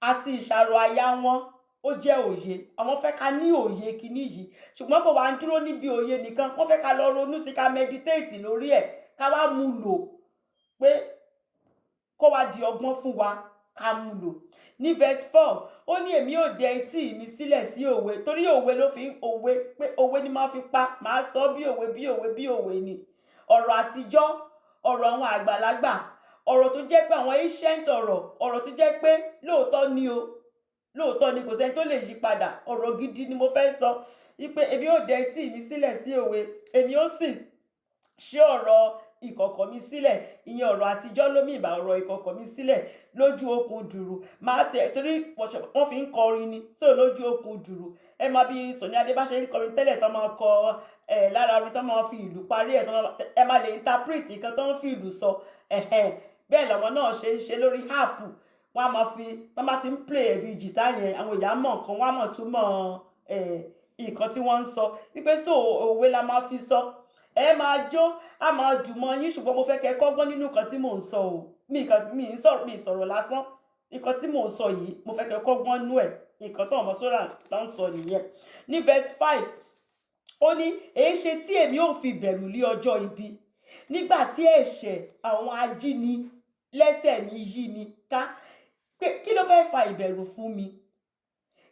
àti ìṣàrò àyà wọn ó jẹ́ òye. Àwọn fẹ́ ká ní òye kíní yìí, ṣùgbọ́n kò wá ń dúró níbi òye nìkan, wọ́n fẹ́ ká lọ ronú sí, ká meditate lórí ẹ̀, ká wá mú lò, pé kó wá di ọgbọ́n fún wa ká mú lò. Ní verse 4 ó ní èmi ò dẹ etí mi sílẹ̀ sí òwe, torí òwe ló fi òwe, pé òwe ni máa fi pa, máa sọ bí òwe bí òwe bí òwe ni. Ọ̀rọ̀ àtijọ́, ọ̀rọ̀ àwọn àgbàlagbà, ọ̀rọ̀ tó jẹ́ pé àwọn ancient ọ̀rọ̀ tó jẹ́ pé lóòótọ́ ni o, lóòótọ́ ni, kò sẹ́ni tó lè yí padà, ọ̀rọ̀ gidi ni mo fẹ́ sọ, wípé èmi ò dẹ etí mi sílẹ̀ sí òwe, èmi ó sì ṣí ọ̀rọ̀ ìkọ̀kọ̀ mi sílẹ̀. Ìyẹn ọ̀rọ̀ àtijọ́ ló mì ìbá ọ̀rọ̀ ìkọ̀kọ̀ mi sílẹ̀ lójú okùn dùrù. Máa tẹ̀, torí wọ́n fi ń kọrin ni, so lójú okùn dùrù. Ẹ máa bí Sunny Adé bá ṣe ń kọrin tẹ́lẹ̀, tó máa kọ lára orin tó máa fi ìlú parí ẹ̀, ẹ máa lè interpret nǹkan tó ń fi ìlú sọ. Bẹ́ẹ̀ làwọn náà ṣe ń ṣe lórí app. Wọ́n á máa fi, tó bá ti ń play ẹ̀bí jìtá yẹn, àwọn èèyàn mọ̀ nǹkan, wọ́n á mọ̀ túmọ̀ nǹkan tí wọ́n ń sọ. Wípé so òwe la máa fi sọ. Ẹ máa jó, a máa dùn mọ́ yín, ṣùgbọ́n mo fẹ́ kẹ́ kọ́gbọ́n nínú nǹkan tí mò ń sọ o. Mi sọ̀rọ̀ lásán. Nǹkan tí mò ń sọ yìí, mo fẹ́ kẹ́ kọ́gbọ́n nú ẹ̀. Nǹkan tó ọmọ Sórà tó ń sọ nìyẹn. Ní verse 5 ó ní èé ṣe tí èmi ò fi bẹ̀rù lé ọjọ́ ibi, nígbà tí ẹ̀ṣẹ̀ àwọn ajíni lẹ́sẹ̀ mi yí mi ká. Kí ló fẹ́ fa ìbẹ̀rù fún mi?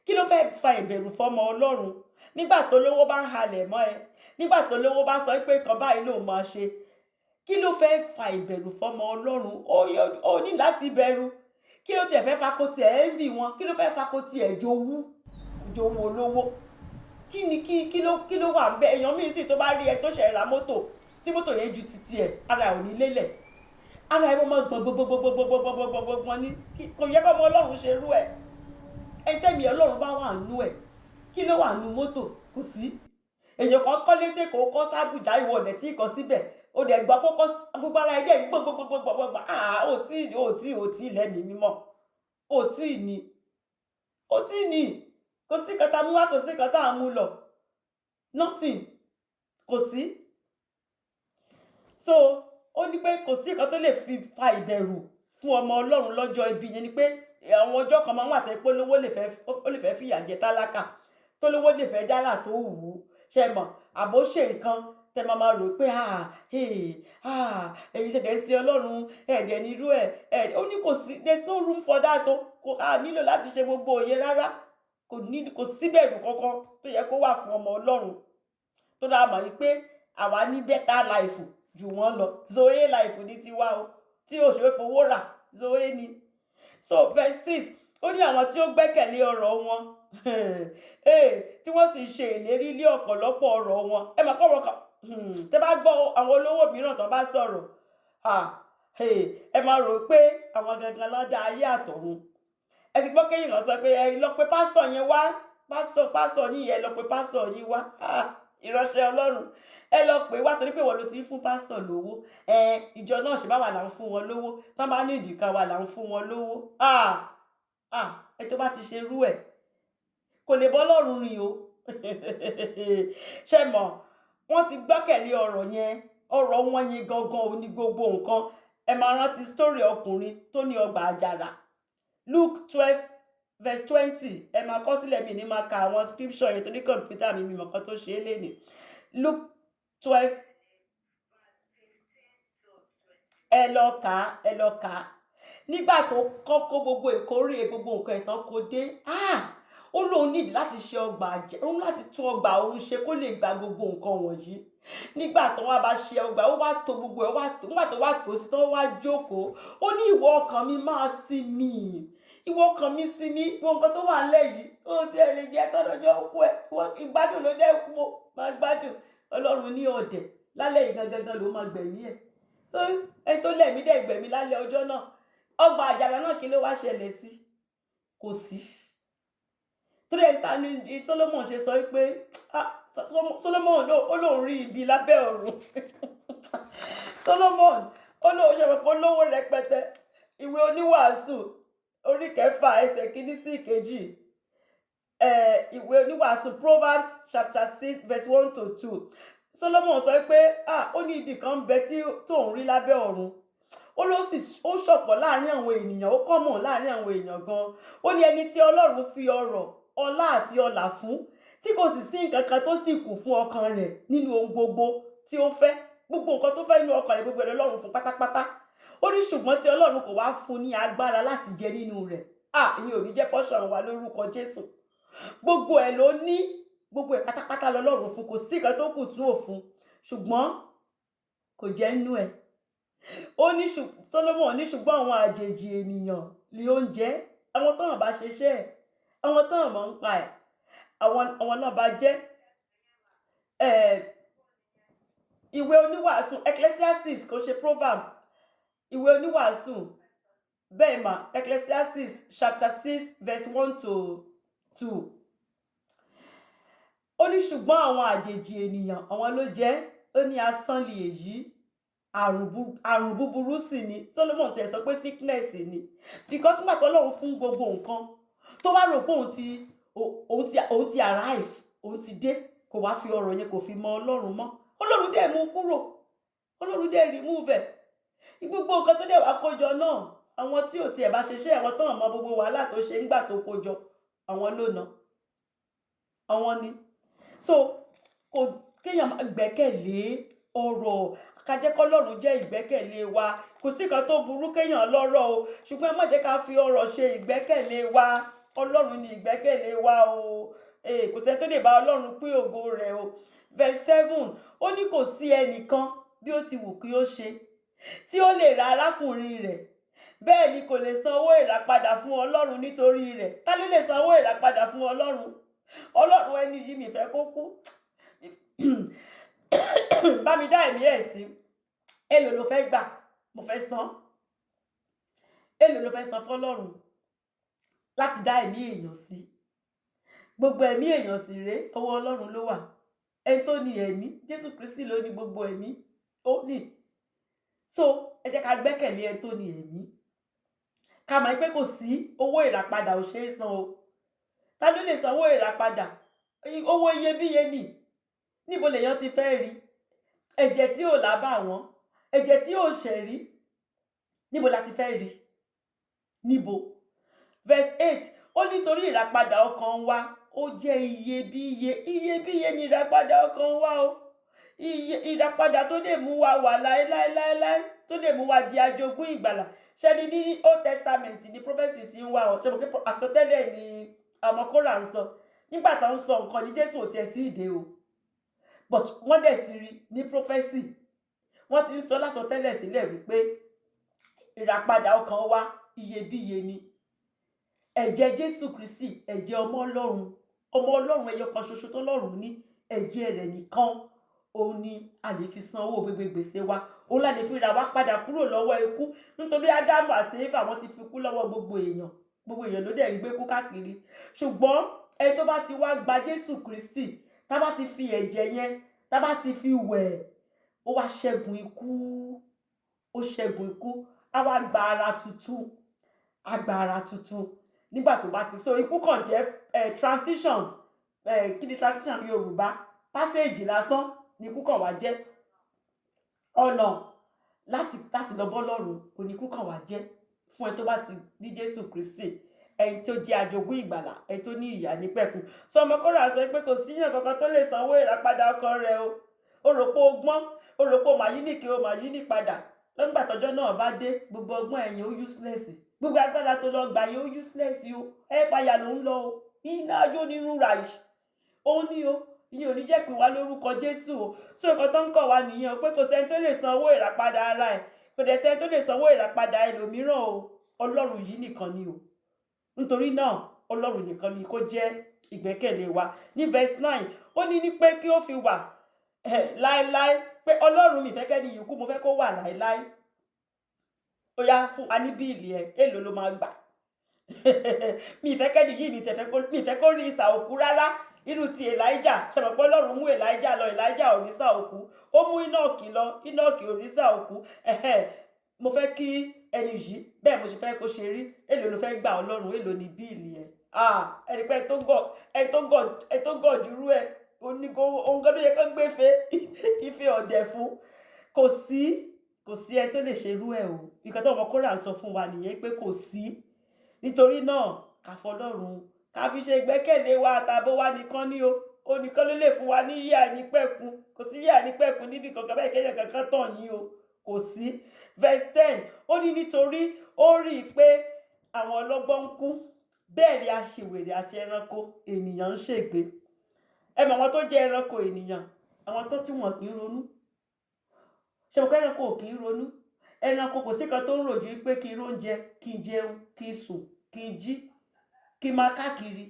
Kí ló fẹ́ fa ìbẹ̀rù fọmọ Ọlọ́run? Nígbà tó lówó bá ń halẹ̀ mọ́ ẹ, nígbà tó lówó bá sọ pé kan báyìí ló máa ṣe, kí ló fẹ́ fa ìbẹ̀rù fọmọ Ọlọ́run? Ó ní láti bẹ̀rù. Kí ló tiẹ̀ fẹ́ fa kó tiẹ̀ envy wọn? Kí ló fẹ́ fa kó tiẹ̀ jowú olówó? Kí ló wà ń bẹ? Èèyàn míì sì tó bá rí ẹ tó ṣẹ̀ ra mọ́tò, tí mọ́tò yẹn ju titi ẹ̀, ara ẹ̀ ò ní lélẹ̀, ara ẹ̀ mọ́ gbọ̀ngbọ̀ngbọ̀ngbọ̀ngbọ̀ngbọ̀ngbọ̀ngbọ̀n ní, kò yẹ kọ́mọ Ọlọ́run ṣe rú ẹ̀. Ẹni tẹ́mi Ọlọ́run bá wà nú ẹ̀, kí ló wà nú mọ́tò? Kò sí. Èèyàn kan kọ́lé sẹ́kọ̀ọ́, kọ́ sábùjá, ìwọ ọ̀dẹ̀ tí kò síbẹ̀, ó dẹ̀ gbọ́ kókó gbogbo ara ẹ̀jẹ̀ gbogbogbogbogbogbo. Ó tí lẹ́mìí mímọ́, ó tí ní, kò sí kan tá a mú wá, kò sí kan tá a mú lọ, nothing, kò sí. So ó ní pé kò sí kan tó lè fi fa ìbẹ̀rù fún ọmọ Ọlọ́run lọ́jọ́ ibi yẹn, ni pé àwọn ọjọ́ kan máa ń wà tẹ́ pé olówó lè fẹ́ fìyà jẹ tálákà, tó lówó lè fẹ́ dálà tó wù ú, ṣe mọ̀, àbó ṣe nǹkan tẹ́ máa rò pé ẹ̀yin ṣẹ̀dẹ̀ sí Ọlọ́run, ẹ̀dẹ̀ nírú ẹ̀. Ó ní kò sí, there's no room for that o. Kò nílò láti ṣe gbogbo òye rárá. Kò síbẹ̀rù kankan tó yẹ kó wà fún ọmọ Ọlọ́run. Tó dáa mọ̀ wípé àwa ní better life jù wọ́n lọ. Zoe life ní tiwa o, tí ò ṣe fowó rà, Zoe ni. So verse 6 ó ní àwọn tí ó gbẹ́kẹ̀lé ọ̀rọ̀ wọn tí wọ́n sì ṣe ìlérí lé ọ̀pọ̀lọpọ̀ ọ̀rọ̀ wọn. Ẹ mọ̀ pé ọ̀rọ̀ kan tẹ́ bá gbọ́ àwọn olówó mìíràn tó bá sọ̀rọ̀, ẹ máa rò pé àwọn gangan ló dá ayé àtọ̀run. Ẹ ti gbọ́ kéyìn kan sọ pé ẹ lọ pé pásọ̀ yẹn wá, pásọ̀ yín yẹn lọ pé pásọ̀ yín wá, ìránṣẹ́ Ọlọ́run, ẹ lọ pé wá, torí pé wọ́n ló ti ń fún pásọ̀ lówó. Ìjọ náà ṣe bá wà là ń fún wọn lówó, tán bá ní ìdìkan wà là ń fún wọn lówó. Ẹ tó bá ti ṣe rú ẹ̀ kò lè bọ́ lọ́rùn rìn o. Ṣe mọ̀, wọ́n ti gbẹ́kẹ̀lé ọ̀rọ̀ yẹn, ọ̀rọ̀ wọn yẹn gangan ò ní gbogbo nǹkan. Ẹ máa rántí story ọkùnrin tó ní ọgbà àjàrà, Luke 12 verse 20. Ẹ máa kọ sílẹ̀, mi ní máa ka àwọn scripture yẹn torí kọ̀ǹpútà mi mímọ̀ kan tó ṣe é lénìí. Luke 12, ẹ lọ kà á. Nígbà tó kọ́kọ́ gbogbo ìkórè gbogbo nǹkan ìtàn kò dé, ó lóun nídìí láti ṣe ọgbà àjẹ́, òun láti tún ọgbà òun ṣe kó lè gba gbogbo nǹkan wọ̀nyí. Nígbà tó wá bá ṣe ọgbà, ó wá to gbogbo ẹ̀, nígbà tó wá tó sí tó wá jókòó, ó ní ìwọ ọkàn mi máa sinmi, ìwọ ọkàn mi sinmi, gbogbo nǹkan tó wà nílẹ̀ yìí ó sì ẹ lè jẹ tọ́dọ̀jọ́ kú ẹ ìgbádùn ló dẹ́ kú ó máa gbádùn. Ọlọ́run ní ọ̀dẹ̀ lálẹ́ yìí gangan ló máa gbẹ̀mí ẹ̀. Ẹni tó lẹ̀mí dẹ̀ gbẹ̀mí lálẹ́ ọjọ́ náà. Ọgbà àjàrà náà kí ló wá ṣẹlẹ̀ sí? Kò sí. Torí ẹ̀ sáà ni Solomon ṣe sọ pé Solomon ó lóun rí ibi lábẹ́ ọ̀run. Solomon ó lóun ṣe pé olówó rẹpẹtẹ. Ìwé oníwàásù orí 6 ẹsẹ̀ 1 sí 2. Ìwé oníwàásù Proverbs chapter 6 verse 1 to 2. Solomon sọ pé ó ní ibì kan bẹ tí tóun rí lábẹ́ ọ̀run. Ó ló sì ó ṣọ̀pọ̀ láàrin àwọn ènìyàn, ó kọ́mọ̀ láàrin àwọn èèyàn gan. Ó ní ẹni tí Ọlọ́run fi ọrọ̀, ọlá àti ọlà fún, tí kò sì sí nǹkan kan tó sì kù fún ọkàn rẹ̀ nínú ohun gbogbo tí ó fẹ́. Gbogbo nǹkan tó fẹ́ nínú ọkàn rẹ̀ gbogbo ẹ̀ Ọlọ́run fún pátápátá. Ó ní ṣùgbọ́n tí Ọlọ́run kò wá fún ní agbára láti jẹ nínú rẹ̀. Ìyẹn ò ní jẹ́ portion wa lórúkọ Jésù. Gbogbo ẹ̀ ló ní, gbogbo ẹ̀ pátápátá lọ́lọ́run fún, kò sí nǹkan tó kù tún òfun, ṣùgbọ́n kò jẹ́ nínú ẹ̀. Ó ní Solomon ní ṣùgbọ́n àwọn àjèjì ènìyàn ni ó ń jẹ, àwọn tó hàn bá ṣiṣẹ́ ẹ̀, àwọn tó hàn mọ́ ń pa ẹ̀, àwọn náà bá jẹ́. Ìwé oníwàásù Ecclesiastes kò ṣe proverb. Ìwé oníwàásù bẹ́ẹ̀ mà Ecclesiastes chapter 6 verse 1 to 2. Ó ní ṣùgbọ́n àwọn àjèjì ènìyàn àwọn ló jẹ́, ó ní asán lè èyí, àrùn búburú sì ni. Solomon tẹ̀ sọ pé sickness ni, because nígbà tó Ọlọ́run fún gbogbo nǹkan tó wá rò pé òun ti arrive, òun ti dé, kò wá fi ọ̀rọ̀ yẹn kò fi mọ Ọlọ́run mọ́. Ọlọ́run dẹ̀ mú kúrò, Ọlọ́run dẹ̀ remove ẹ̀. Gbogbo nǹkan tó dẹ̀ wá kójọ náà, àwọn tí ò tiẹ̀ bá ṣiṣẹ́, àwọn tó hàn mọ́ gbogbo wàhálà tó ṣe ńgbà tó kójọ, àwọn ló ná, àwọn ni. So kò kéèyàn máa gbẹ́kẹ̀lé ọ̀rọ̀, ká jẹ́ k'Ọlọ́run jẹ́ ìgbẹ́kẹ̀lé wa. Kò sí nǹkan tó burú kéèyàn lọ́rọ̀ o, ṣùgbọ́n ẹ má jẹ́ ká fi ọ̀rọ̀ ṣe ìgbẹ́kẹ̀lé wa. Ọlọ́run ni ìgbẹ́kẹ̀lé wa o. Kò sẹ́ni tó lè bá Ọlọ́run pín ògo rẹ̀ o. Verse 7, ó ní kò sí ẹnìkan bí ó ti wù kí ó ṣe tí ó lè ra arákùnrin rẹ̀, bẹ́ẹ̀ ni kò lè san owó ìràpadà fún Ọlọ́run nítorí rẹ̀. Ta ló lè san owó ìràpadà fún Ọlọ́run? Ọlọ́run ẹni yìí mi fẹ́ kó kú. Bá mi dá ẹ̀mí ẹ̀ sí. Èlò ló fẹ́ gbà? Mo fẹ́ san. Èlò ló fẹ́ san fọ́lọ́run láti dá ẹ̀mí èèyàn sí? Gbogbo ẹ̀mí èèyàn sì rèé, ọwọ́ Ọlọ́run ló wà. Ẹni tó ní ẹ̀mí, Jésù Kristi ló ní gbogbo ẹ̀mí, ó ní. So ẹ jẹ́ ká gbẹ́kẹ̀lé ẹni tó ní ẹ̀mí. Ká mọ̀ pé kò sí owó ìràpadà ò ṣeé san o. Ta ló lè san owó ìràpadà? Owó iyebíye ni. Níbo lèèyàn ti fẹ́ rí? Ẹ̀jẹ̀ tí ò lábàwọ́n, ẹ̀jẹ̀ tí ò ṣẹ̀rí, níbo la ti fẹ́ rí? Níbo? Verse 8, ó nítorí ìràpadà ọkàn wa ó jẹ́ iyebíye. Iyebíye ni ìràpadà ọkàn wa o. Ìràpadà tó lè mú wa wà láéláéláé, tó lè mú wa di ajogún ìgbàlà. Ṣẹ́ni ní Old Testament ni prophecy ti ń wá ọ. Ṣé mo pé àsọtẹ́lẹ̀ ni àwọn Kórà ń sọ? Nígbà tó ń sọ nǹkan ní Jésù ò tiẹ̀ tí ì dé o. But wọ́n dẹ̀ ti rí ní prophecy. Wọ́n ti ń sọ lásọtẹ́lẹ̀ sílẹ̀ wípé ìràpadà ọkàn wa iyebíye ni. Ẹ̀jẹ̀ Jésù Kristi, ẹ̀jẹ̀ ọmọ Ọlọ́run ẹyọ kan ṣoṣo tó lọ́run ní, ẹ̀jẹ̀ rẹ̀ nìkan òun ni a lè fi san owó gbogbo gbèsè wa. Òun la lè fi rà wá padà kúrò lọ́wọ́ ikú, nítorí Ádámù àti Éfà wọ́n ti fi kú lọ́wọ́ gbogbo èèyàn. Gbogbo èèyàn ló dẹ̀ ń gbé kú káàkiri. Ṣùgbọ́n ẹni tó bá ti wá gba Jésù Kristi, tá bá ti fi ẹ̀jẹ̀ yẹn, tá bá ti fi wẹ̀, ó wá ṣẹ́gun ikú. Ó ṣẹ́gun ikú. Á wá gba ara tuntun. Á gba ara tuntun. Nígbà tó bá ti, so ikú kàn jẹ́ transition. Kí ni transition ní Yorùbá? Passage lásán ni ikú kàn wá jẹ́. Ọ̀nà láti lọ bọ́ lọ́run kò ní ikú kàn wá jẹ́ fún ẹni tó bá ti ní Jésù Kristi, ẹni tó jẹ́ ajogún ìgbàlà, ẹni tó ní ìyà nípẹ̀kun. So ọmọ Kórà sọ pé kò síyàn kankan tó lè sanwó ìràpadà ọkàn rẹ̀ o. Ó rò pé o gbọ́n, ó rò pé o máa yí nìkẹ́, o máa yí ní padà. Lọ́gbà tọ́jọ́ náà bá dé, gbogbo ọgbọ́n ẹ̀yìn ó useless. Gbogbo agbára tó lọ gbà yẹn ó useless o. Fire ló ń lọ o. Iná ajó ní rúra yìí. Ó ní o. Ìyẹn ò ní jẹ́ pé wá lórúkọ Jésù o. So nǹkan tó ń kọ̀ wá nìyẹn o, pé kò sẹ́ni tó lè san owó ìràpadà ara ẹ̀. Kò dẹ̀ sẹ́ni tó lè san owó ìràpadà ẹlòmíràn o. Ọlọ́run yìí nìkan ni o. Nítorí náà Ọlọ́run nìkan ni kó jẹ́ ìgbẹ́kẹ̀lé wa. Ní verse 9 ó ní pé kí ó fi wà láéláé, pé Ọlọ́run mi fẹ́ kẹ́ni yìí kú, mo fẹ́ kó wà láéláé. Ó yá fún wa ní bíìlì ẹ̀, èlò ló máa gbà? Mi ìfẹ́ kẹ́ni yìí mi ìfẹ́ kó rí ìsà òkú rárá. Irú ti Elijah, ṣe mọ̀ pé Ọlọ́run mú Elijah lọ, Elijah ò rí ìsà òkú. Ó mú Enoch lọ, Enoch ò rí ìsà òkú. Mo fẹ́ kí ẹni yìí bẹ́ẹ̀ mo ṣe fẹ́ kó ṣe rí. Èlò ló fẹ́ gbà Ọlọ́run, èlò ní bíìlì ẹ̀. Ẹni pé ẹni tó gọ̀ jùrú ẹ̀ onígo ohun kan ló yẹ kó gbé ife ọ̀dẹ̀ fún. Kò sí ẹni tó lè ṣerú ẹ̀ o. Nǹkan tó ọmọ Kórà ń sọ fún wa nìyẹn pé kò sí. Nítorí náà ká fọlọ́run ká fi ṣe ìgbẹ́kẹ̀lé wa, àtàbó wa nìkan ni o. Ó nìkan ló lè fún wa ní yíyà ní pẹ̀kun. Kò sí yíyà ní pẹ̀kun níbi kankan bẹ́ẹ̀ kéèyàn kankan tàn yín o. Kò sí. Verse 10 ó ní nítorí ó rí i pé àwọn ọlọ́gbọ́n ń kú, bẹ́ẹ̀ ni aṣiwèrè àti ẹranko ènìyàn ń ṣègbé. Ẹ mọ̀ àwọn tó jẹ́ ẹranko ènìyàn, àwọn tó tí wọ́n kì í ronú. Ṣé mo kọ́ ẹranko ò kì í ronú? Ẹranko kò sí kan tó ń rò ju pé kí n róúnjẹ, kí n jẹun, kí n sùn, kí n jí, kí n máa káàkiri.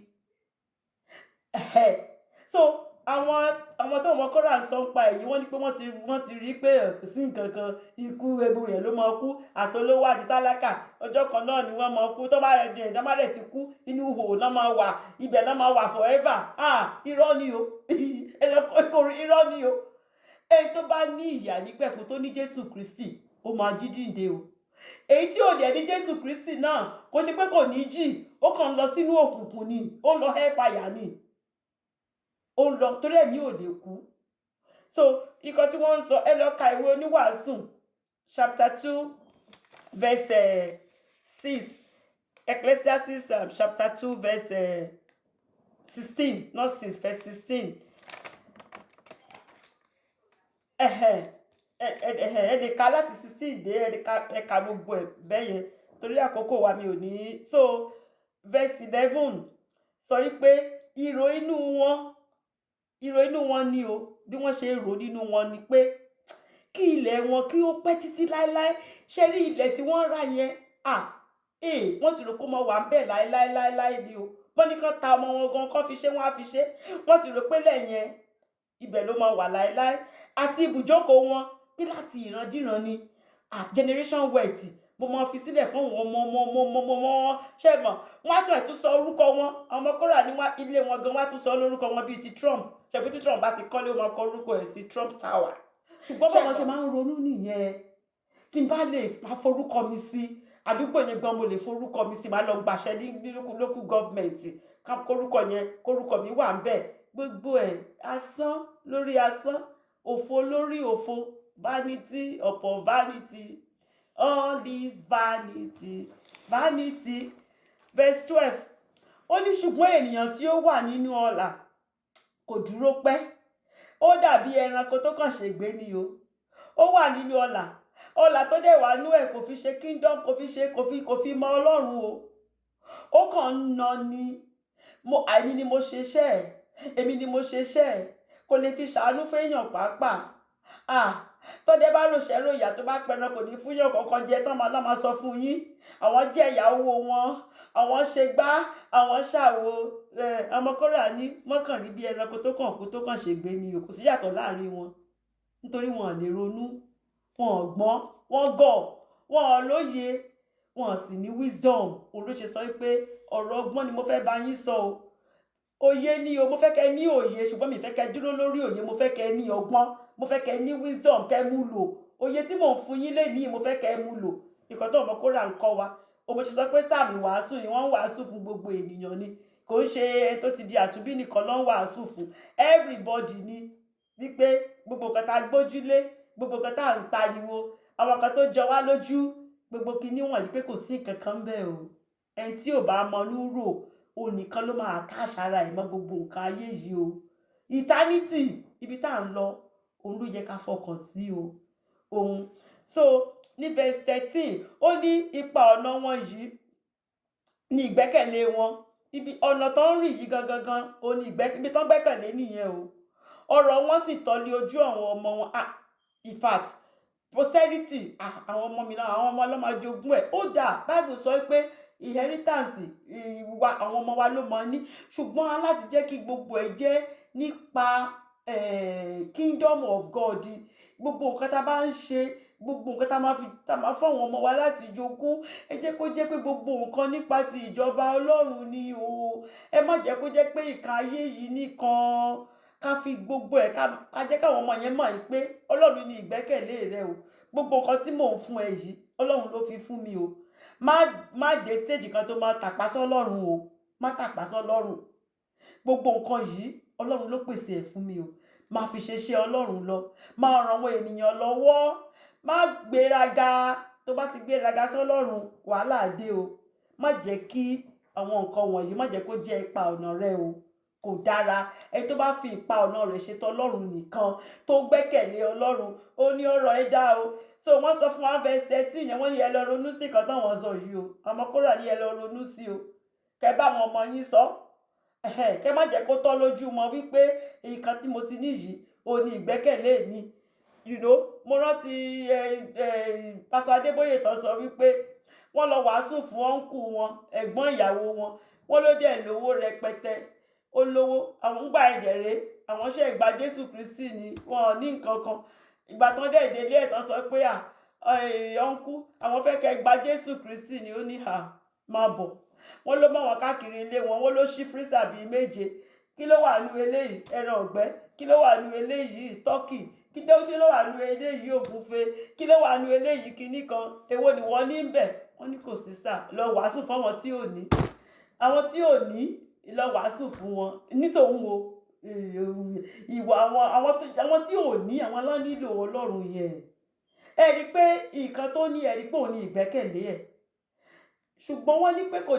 So àwọn tó ọmọ Kórà ń sọ ń pa èyí, wọ́n ní pé wọ́n ti rí pé kò sí nǹkan kan, ikú ebu yẹn ló máa kú, àtolówó àti tálákà ọjọ́ kan náà ni wọ́n máa kú. Tó bá rẹ̀ ti kú, inú ihò náà máa wà, ibẹ̀ náà máa wà forever. Irọ́ ni o. Irọ́ ni o. Ẹni tó bá ní ìyà nípẹ̀kun tó ní Jésù Kristi, ó máa jí dìde o. Èyí tí ò dẹ̀ ní Jésù Kristi náà kò ṣe pé kò ní jí, ó kàn ń lọ sínú òkùnkùn ni, ó ń lọ hellfire ni. Ó ń lọ torí ẹ̀mí ò lè kú. So ikọ̀ tí wọ́n ń sọ, ẹ lọ ka ìwé Oníwàásù chapter 2 verse 6, Ecclesiastes chapter 2 verse 16, not 6, verse 16. Ẹ lè ka láti 16 dé ẹ ka gbogbo ẹ̀ bẹ́yẹn torí àkókò wa mi ò ní. So verse 11 sọ wípé ìrò inú wọn ni o, bí wọ́n ṣe rò nínú wọn ni pé kí ilẹ̀ wọn kí ó pẹ́ títí láéláé. Ṣé rí ilẹ̀ tí wọ́n rà yẹn, wọ́n ti rò kó mọ wà ń bẹ̀ láéláé ni o. Wọ́n ní kán ta ọmọ wọn gan kán fi ṣe, wọ́n á fi ṣe. Wọ́n ti rò pé lẹ́yìn ibẹ̀ ló máa wà láéláé. Àti ibùjókòó wọn ní láti ìrandíran ni. Generation wealth mo máa fi sílẹ̀ fún ọmọ ṣe mọ̀. Wọ́n á tún sọ orúkọ wọn. Ọmọ Kórà ní ilé wọn gan wọ́n á tún sọ lórúkọ wọn bíi ti Trump. Ṣebí tí Trump bá ti kọ́lé, ó máa kọ orúkọ ẹ̀ sí Trump Tower. Ṣùgbọ́n báwọn ṣe máa ń ronú nìyẹn. Tí n bá lè máa forúkọ mi sí àdúgbò yẹn gan, mo lè forúkọ mi sí, máa lọ gbàṣẹ ní local government ká kórúkọ mi wà ń bẹ̀. Gbogbo ẹ̀ asán lórí asán, òfo lórí òfo, vanity upon vanity, all this vanity. Verse 12 ó ní ṣùgbọ́n ènìyàn tí ó wà nínú ọlà kò dúró pẹ́. Ó dàbí ẹranko tó kàn ṣègbé ni o. Ó wà nínú ọlà tó dẹ̀ wà nú ẹ̀ kò fi ṣe kingdom, kò fi mọ Ọlọ́run o. Ó kàn ń nà ni. Èmi ni mo ṣe iṣẹ́, kò lè fi ṣàánú fẹ́yàn pàápàá. Tọ́dẹ bá ròṣẹ́ ròyà tó bá pẹran kò ní fúnyàn kankan jẹ tán máa sọ fún yín. Àwọn jẹ́ ìyá owó wọn, àwọn ṣe gbá, àwọn ṣàwo. Ọmọ Kórà ní wọ́n kàn rí bí ẹranko tó kàn kú tó kàn ṣègbé ni o. Kò sí yàtọ̀ láàrin wọn. Nítorí wọn ò lè ronú, wọn ò gbọ́n, wọn gọ̀, wọn ò lóye, wọn ò sì ní wisdom. Òun ló ṣe sọ pé ọ̀rọ̀ ọgbọ́n ni mo fẹ́ bá yín sọ o. Òye ni o, mo fẹ́ kẹ́ ní òye, ṣùgbọ́n mi fẹ́ kẹ́ dúró lórí òye, mo fẹ́ kẹ́ ní ọgbọ́n, mo fẹ́ kẹ́ ní wisdom, kẹ́ mú lò. Òye tí mò ń fún yín lénìí mo fẹ́ kẹ́ mú lò. Ìkan tó ọmọ Kórà ń kọ́ wa. Ó mo ṣe sọ pé sáàmì wàásù ni wọ́n ń wàásù fún gbogbo ènìyàn ni. Kò ń ṣe tó ti di àtúnbí nìkan ló ń wàásù fún. Everybody ni. Wípé gbogbo nǹkan tá gbójúlé, gbogbo nǹkan tá ń pariwo, àwọn kan tó jọ wá lójú, gbogbo kinní wọ̀nyí pé kò sí nǹkan kan bẹ́ẹ̀ o. Ẹni tí ò bá mọnú rò, òun nìkan ló máa káṣára ẹ̀ mọ́ gbogbo nǹkan ayé yìí o. Eternity ibi tá ń lọ, òun ló yẹ ká fọkàn sí o. Òun. So ní verse 13 ó ní ipa ọ̀nà wọn yìí ní ìgbẹ́kẹ̀lé wọn. Ibi ọ̀nà tó ń rìn yìí gangan ó ní ibi tó ń gbẹ́kẹ̀lé nìyẹn o. Ọ̀rọ̀ wọn sì tọ́lé ojú àwọn ọmọ wọn. In fact posterity àwọn ọmọ mi náà, àwọn ọmọ ọlọ́mọ jogún ẹ̀. Ó dà Bible sọ pé inheritance wa àwọn ọmọ wa ló máa ní, ṣùgbọ́n a láti jẹ́ kí gbogbo ẹ̀ jẹ́ nípa kingdom of God. Gbogbo nǹkan tá a bá ń ṣe, gbogbo nǹkan tá a máa fún àwọn ọmọ wa láti jogún, ẹ jẹ́ kó jẹ́ pé gbogbo nǹkan nípa ti ìjọba Ọlọ́run ni o. Ẹ má jẹ́ kó jẹ́ pé ìka ayé yìí nìkan, ká fi gbogbo ẹ̀ ká jẹ́ káwọn ọmọ yẹn mọ̀ pé Ọlọ́run ni ìgbẹ́kẹ̀lé rẹ o. Gbogbo nǹkan tí mò ń fún ẹ yìí Ọlọ́run ló fi fún mi o. Má dé stage kan tó máa tàpá sọ́lọ́run o. Má tàpá sọ́lọ́run. Gbogbo nǹkan yìí Ọlọ́run ló pèsè ẹ̀ fún mi o. Má fi ṣe iṣẹ́ Ọlọ́run lọ. Má ran àwọn ènìyàn lọ́wọ́. Má gbéraga. Tó bá ti gbéraga sọ́lọ́run, wàhálà dé o. Má jẹ́ kí àwọn nǹkan wọ̀nyí má jẹ́ kó jẹ́ ipa ọ̀nà rẹ o. Kò dára. Ẹni tó bá fi ipa ọ̀nà rẹ̀ ṣe tọlọ́run nìkan, tó gbẹ́kẹ̀lé Ọlọ́run, ó ní ọ̀rọ̀ ẹ dá o. So wọ́n sọ fún wa verse 13 yẹn, wọ́n ní ẹ lọ ronú sí nǹkan táwọn sọ yìí o. Ọmọ Kórà ní ẹ lọ ronú sí o. Kẹ bá àwọn ọmọ yín sọ. Kẹ má jẹ́ kó tọ́ lójú wọn wípé nǹkan tí mo ti ní yìí ò ní ìgbẹ́kẹ̀lé mi. Mo rántí Pastor Adébóyè tán sọ wípé wọ́n lọ wàásù fún ọ̀nkù wọn, ẹ̀gbọ́n ìyàwó wọn. Wọ́n ló dẹ̀ lówó rẹpẹtẹ. Ó lówó. Àwọn ń gbà ẹ̀dẹ̀rẹ́. Àwọn ṣe ìgbà Jésù Kristi ni. Wọn ò ní nǹkan kan. Ìgbà tán dẹ̀ délé ẹ̀ tán sọ pé ọ̀nkù àwọn fẹ́ kẹ́ gba Jésù Kristi ni. Ó ní máa bọ̀. Wọ́n ló mọ̀ wọn káàkiri ilé wọn. Wọ́n ló ṣí frísà bíi 7. Kí ló wà nínú eléyìí? Ẹran ọ̀gbẹ́. Kí ló wà nínú eléyìí? Tọ́kì. Kí ló wà nínú eléyìí? Ògúnfe. Kí ló wà nínú eléyìí? Kinní kan. Èwo ni wọ́n ní ń bẹ̀? Wọ́n ní kò sí sà. Lọ wàásù fún àwọn tí ò ní. Àwọn tí ò ní lọ wàásù fún wọn. Nítòun o. Ìwà àwọn tí ò ní, àwọn ló nílò Ọlọ́run yẹn. Ẹ rí pé nǹkan tó ní, ẹ rí pé òun ní ìgbẹ́kẹ̀lé ẹ̀. Ṣùgbọ́n wọ́n ní pé kò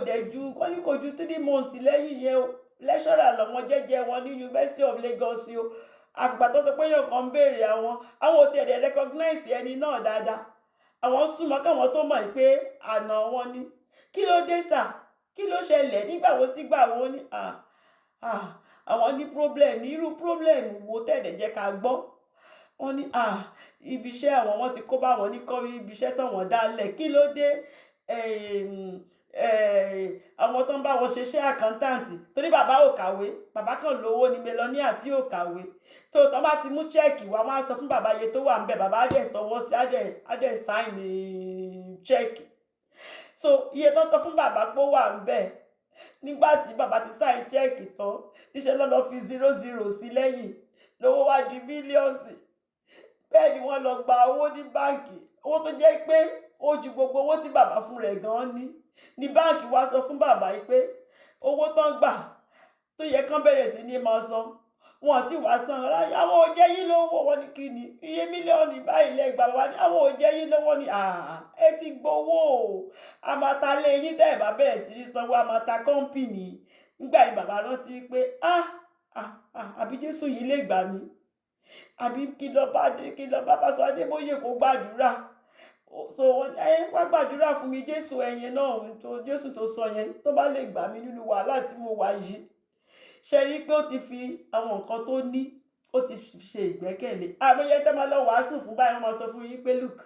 ju 3 months lẹ́yìn yẹn o. Lecturer lọ́wọ́ jẹ́jẹ́ wọn ní University of Lagos o. Àfìgbà tó sọ pé yóò kàn ń béèrè àwọn ò tiẹ̀ dẹ̀ recognize ẹni náà dáadáa. Àwọn súnmọ́ káwọn tó mọ̀ pé àna wọn ni. Kí ló dé sà? Kí ló ṣẹlẹ̀? Nígbà wo sígbà wo ni? Àwọn ní problem. Ní irú problem wo tẹ̀lé jẹ́ ká gbọ́? Wọ́n ní ibi iṣẹ́ àwọn ti kó bá wọn ní kọ́ ibi iṣẹ́ tán wọ́n dálẹ̀. Kí ló dé? Àwọn tó ń bá wọn ṣiṣẹ́ accountant, torí bàbá ò kàwé, bàbá kan lówó ni millionaire tí ò kàwé. Tó tán bá ti mú chẹ́ẹ̀kì wá, wọ́n á sọ fún bàbá iye tó wà ńbẹ̀, bàbá á dẹ̀ tọwọ́ sí, á dẹ̀ sign chẹ́ẹ̀kì. So iye tó sọ fún bàbá pé ó wà ńbẹ̀, nígbà tí bàbá ti sign chẹ́ẹ̀kì tán, níṣẹ́ ló lọ fi 00 sí lẹ́yìn, lówó wá di millions. Bẹ́ẹ̀ ni wọ́n lọ gba owó ní báǹkì, owó tó jẹ́ pé ó ju gbogbo owó tí bàbá fún rẹ̀ gan ní báǹkì wá sọ fún bàbá yìí pé owó tán gbà tó yẹ kán bẹ̀rẹ̀ sí ní máa san, wọn àti wá san. Àwọn ò jẹ́ yín lówó. Wọn ní kí ni? Iye mílíọ̀nù báyìí lẹ́gbàá. Bàbá ní àwọn ò jẹ́ yín lówó ni. Ẹ ti gbowó. A máa ta lé yín tẹ́ ẹ̀ bá bẹ̀rẹ̀ sí ní sanwó. A máa ta kọ́ńpìnì. Nígbà ni bàbá rántí pé àbí Jésù yìí lè gbà mí. Àbí kí lọ bá Pastor Adébóyè kó gbàdúrà. So wá gbàdúrà fún mi Jésù ẹ̀yẹn náà, Jésù tó sọ yẹn, tó bá lè gbà mí nínú wàhálà tí mo wà yìí. Ṣe rí pé ó ti fi àwọn nǹkan tó ní, ó ti ṣe ìgbẹ́kẹ̀lé. Àmọ́yẹ tẹ́ máa lọ wàásù fún báyìí, wọ́n máa sọ fún yín pé look,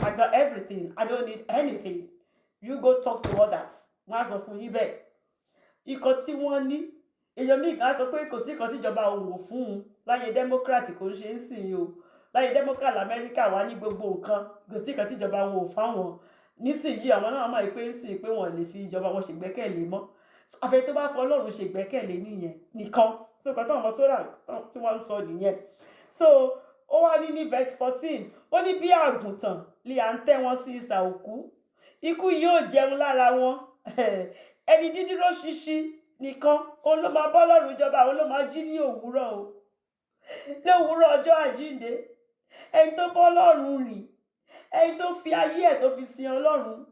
I got everything, I don't need anything, you go talk to others. Wọ́n á sọ fún yín bẹ́ẹ̀. Ìkan tí wọ́n ní, èèyàn míì kan sọ pé kò sí nǹkan tíjọba òun ò fún un. Láyé Democrat kò ń ṣe ń sìn o. Láyé Democrat l'Amẹ́ríkà wà ní gbogbo nǹkan, kò sí nǹkan tíjọba wọn ò fáwọn. Nísìnyí àwọn náà mọ̀ pé ń sìn pé wọ́n lè fi ìjọba wọn ṣègbẹ́kẹ̀lé mọ́. Àfẹ́ tó bá fọ Ọlọ́run ṣègbẹ́kẹ̀lé nìkan. So nǹkan táwọn ọmọ sọ́ra tí wọ́n ń sọ nìyẹn. So ó wá ní verse 14, ó ní bí àgùntàn lè à ń tẹ́ wọn sí isà òkú, ikú yóò jẹun lára wọn. Ẹni dídúró ṣinṣin nìkan òun ló máa bọ́ lọ́rùn ìjọba, òun ló máa jí ní òwúrọ̀ o. Ní òwúrọ̀ ọjọ́ àjíǹde, ẹni tó bọ́ lọ́rùn rìn, ẹni tó fi ayé ẹ̀ tó fi sin Ọlọ́run,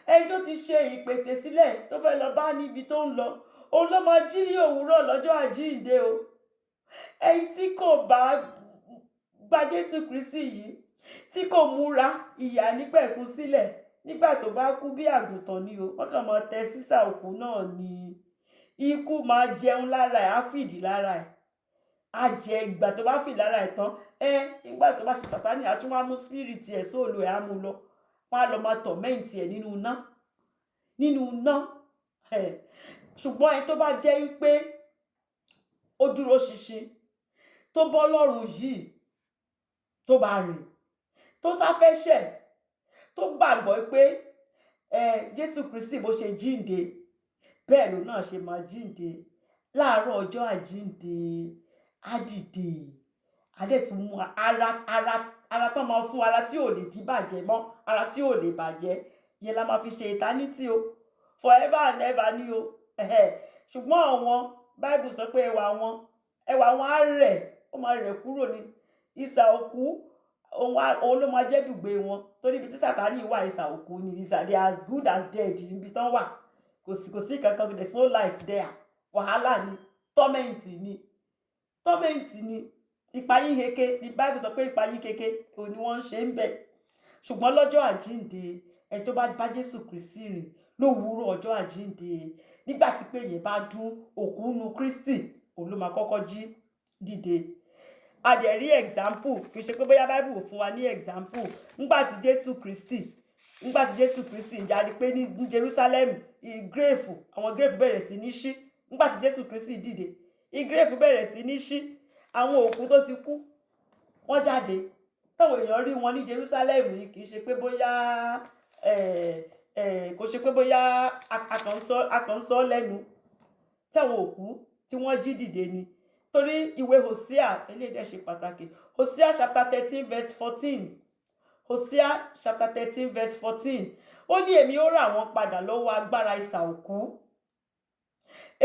ẹni tó ti ṣe ìpèsè sílẹ̀ tó fẹ́ lọ bá níbi tó ń lọ, òun ló máa jí ní òwúrọ̀ lọ́jọ́ àjíǹde o. Ẹni tí kò bá gba Jésù Kristi yìí, tí kò múra ìyà nípẹ̀kun sílẹ̀, nígbà tó bá kú bí àgùntàn ni o. Wọ́n kàn máa tẹ sísà òkú náà ni. Ikú máa jẹun lára ẹ̀, á fìdí lára ẹ̀. Á jẹ ìgbà tó bá fìdí lára ẹ̀ tán. Nígbà tó bá ṣe Sátánì, á tún wá mú spirit ẹ̀, sóòlù ẹ̀ á mú lọ. Wọ́n á lọ máa torment ẹ̀ nínú iná. nínú iná. Ṣùgbọ́n ẹni tó bá jẹ́ wípé ó dúró ṣinṣin tó bọ́ lọ́rùn yìí tó bá rìn tó sáfẹ́ṣẹ̀ tó gbàgbọ́ pé Jésù Kristi bó ṣe jíǹde bẹ́ẹ̀ ló náà ṣe máa jíǹde láàárọ̀ ọjọ́ àjíǹde á dìde adẹ́tún mú ara tó máa fún ara tí ò lè di bàjẹ́ mọ́ ara tí ò lè bàjẹ́ yẹn la máa fi ṣe eternity o forever and ever ni o ṣùgbọ́n àwọn Bible sọ pé ẹwà wọn á rẹ̀ ó máa rẹ̀ kúrò ní ìsà òkú òun ló máa jẹ́ dùgbé wọn torí ibi tí Sátánì wà ìsà òkú ni they are as good as dead níbi tán wà kò sí kankan there is no life there wàhálà ni tọ́mẹ̀ǹtì ni ìpayín keke ní Bible sọ pé ìpayín keke òun ni wọ́n ń ṣe ń bẹ̀ ṣùgbọ́n lọ́jọ́ àjíǹde ẹni tó bá Jésù Kristi rìn lówùúrọ̀ ọjọ́ àjíǹde nígbà tí pé yẹn bá dún òkú nu Kristi òun ló máa kọ́kọ́ jí dìde a dẹ̀ rí example kì í ṣe pé bóyá Bible fún wa ní example nígbà tí Jésù Kristi jáde pé ní Jerusalem àwọn grave bẹ̀rẹ̀ sí ní ṣí nígbà tí Jésù Kristi dìde grave bẹ̀rẹ̀ sí ní ṣí àwọn òkú tó ti kú wọ́n jáde táwọn èèyàn rí wọn ní Jerusalem yìí kì í ṣe pé bóyá kò ṣe pé bóyá akànsọ́ lẹ́nu tí àwọn òkú tí wọ́n jí dìde ni torí ìwé Hosea eléyìí ṣe pàtàkì Hosea chapter 13 verse 14 Hosea chapter 13 verse 14 ó ní èmi ó rà wọ́n padà lọ́wọ́ agbára ìsà òkú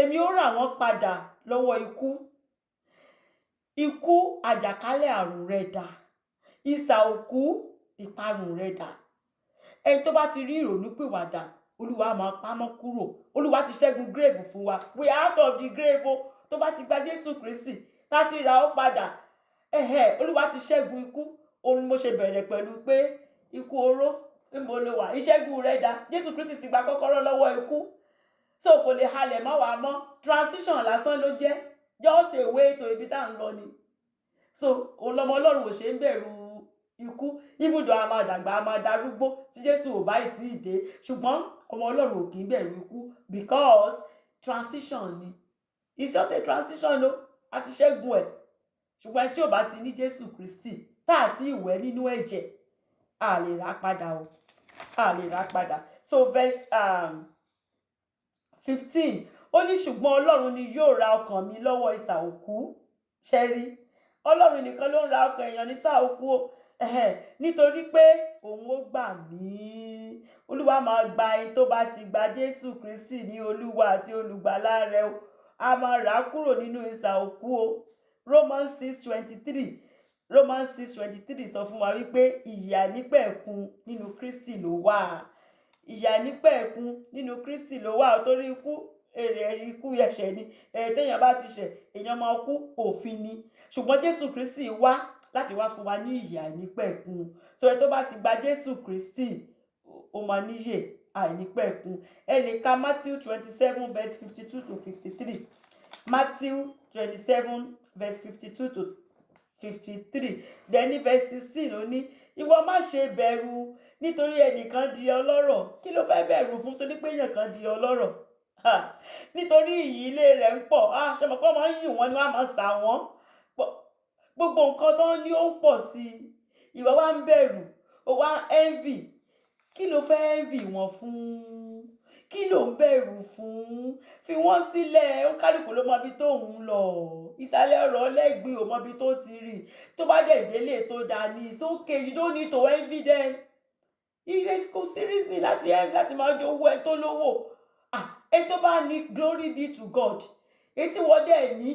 èmi ó rà wọ́n padà lọ́wọ́ ikú àjàkálẹ̀ àrùn rẹ̀ dà ìsà òkú ìparun rẹ̀ dà ẹni tó bá ti rí ìrònúpìwàdà Olúwa máa pamọ́ kúrò Olúwa ti ṣẹ́gun grave fún wa we are out of the grave o tó bá ti gba Jésù Kristi tá ti ra ó padà Olúwa ti ṣẹ́gun ikú òun mo ṣe bẹ̀rẹ̀ pẹ̀lú pé ikú oró níbo ló wà ìṣẹ́gun rẹ̀ dà Jésù Kristi ti gba kọ́kọ́rọ́ lọ́wọ́ ikú so kò lè halẹ̀ mọ́ wa mọ́ transition lásán ló jẹ́ just a way to ibi tá à ń lọ ni so òun lọmọ Ọlọ́run ò ṣe ń bẹ̀rù ikú even though a máa dàgbà a máa darúgbó tí Jésù ò báyìí tí ì dé ṣùgbọ́n ọmọ Ọlọ́run ò kì í bẹ̀rù ikú because transition ni it's just a transition o a ti ṣẹ́gun ẹ̀ ṣùgbọ́n tí ò bá ti ní Jésù Kristi tá àti ìwẹ̀ nínú ẹ̀jẹ̀ a lè rà padà o a lè rà padà so verse 15 ó ní ṣùgbọ́n Ọlọ́run ni yóò ra ọkàn mi lọ́wọ́ ìsà òkú ṣẹ́rí Ọlọ́run nìkan ló ń ra ọkàn èèyàn ní ìsà òkú o nítorí pé òun ó gbà mí Olúwa máa gba ẹni tó bá ti gba Jésù Kristi ní Olúwa àti olùgbàlà rẹ̀ o a máa rà á kúrò nínú ìsà òkú o Romans 6:23 sọ fún wa wípé ìyà nípẹ̀kun nínú Kristi ló wà ìyà nípẹ̀kun nínú Kristi ló wà torí èrè ikú ẹ̀ṣẹ̀ ni téèyàn bá ti ṣẹ̀ èèyàn máa kú òfin ni ṣùgbọ́n Jésù Kristi wá láti wá fún wa ní ìyà nípẹ̀kun so ẹ tó bá ti gba Jésù Kristi ó máa níyè àìnípẹ̀kun ẹ lè ka Matthew 27 verse 52 to 53 Matthew 27 verse 52 to 53 then ní verse 16 ó ní ìwọ má ṣe bẹ̀rù nítorí ẹnìkan di ọlọ́rọ̀ kí ló fẹ́ bẹ̀rù fún torí pé èèyàn kan di ọlọ́rọ̀ nítorí ìyìn ilé rẹ̀ ń pọ̀ ṣe mọ̀ pé wọ́n máa ń yìn wọ́n ni wọ́n á máa sà wọ́n gbogbo nǹkan tó ní ó ń pọ̀ sí i ìwọ wá ń bẹ̀rù ó wá envy kí ló fẹ́ envy wọn fún kí ló ń bẹ̀rù fún fi wọ́n sílẹ̀ ó kálukú ló mọbi tó ń lọ ìsàlẹ̀ ọ̀rọ̀ ọlẹ́gbìn ò mọbi tó ti rí tó bá dẹ̀ délé tó dání it's okay you don't need to envy them kò sí reason láti máa jowó ẹ tó lówó ẹ tó bá ní glory be to God etí wọ́n dẹ̀ ní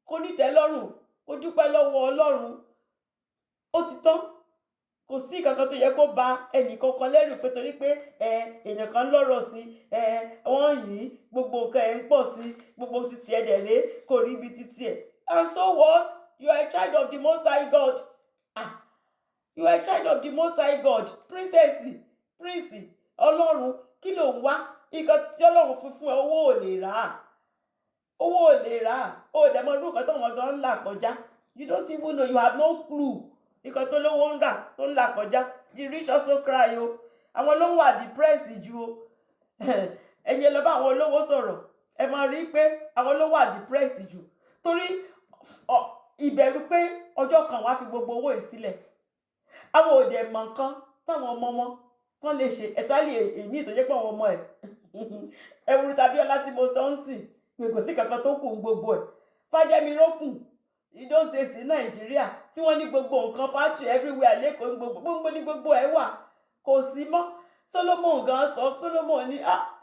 kó ní tẹ́lọ́rùn ó dúpẹ́ lọ́wọ́ Ọlọ́run ó ti tán kò sí kankan tó yẹ kó ba ẹnì kankan lẹ́rù pé torí pé èèyàn kan lọ́rọ̀ sí wọ́n yìí gbogbo nǹkan ẹ̀ ń pọ̀ sí gbogbo títí ẹ̀ dẹ̀ ré kò rí ibi títí ẹ̀ and so what you are a child of the Most High God you are a child of the Most High God prince Ọlọ́run kí ló ń wá nǹkan tí Ọlọ́run fún ẹ owó ò lè rà ó dẹ̀ mọ irú nǹkan tó wọn gan ń là kọjá you don't even know you have no clue nǹkan tó lówó ń rà tó ń là kọjá the rich also cry o àwọn ló ń wà depressed ju o ẹ̀yin lọ bá àwọn olówó sọ̀rọ̀ ẹ máa rí pé àwọn olówó wà depressed jù torí ìbẹ̀rù pé ọjọ́ kan wọ́n á fi gbogbo owó yìí sílẹ̀ àwọn òde mọ̀ nǹkan táwọn ọmọ wọn kán lè ṣe especially èmi tó jẹ́ pé àwọn ọmọ ẹ̀ ẹ̀wùrú tàbí ọlá tí mo sọ ń sìn pé kò sí kankan tó kù gbogbo ẹ̀ Fájẹ́mi rókùn ìdóṣèṣì Nàìjíríà tí wọ́n ní gbogbo nǹkan factory everywhere lẹ́kọ̀ọ́ gbogbo ní gbogbo ẹ̀ wà kò sí mọ́ Solomon gan sọ Solomon ní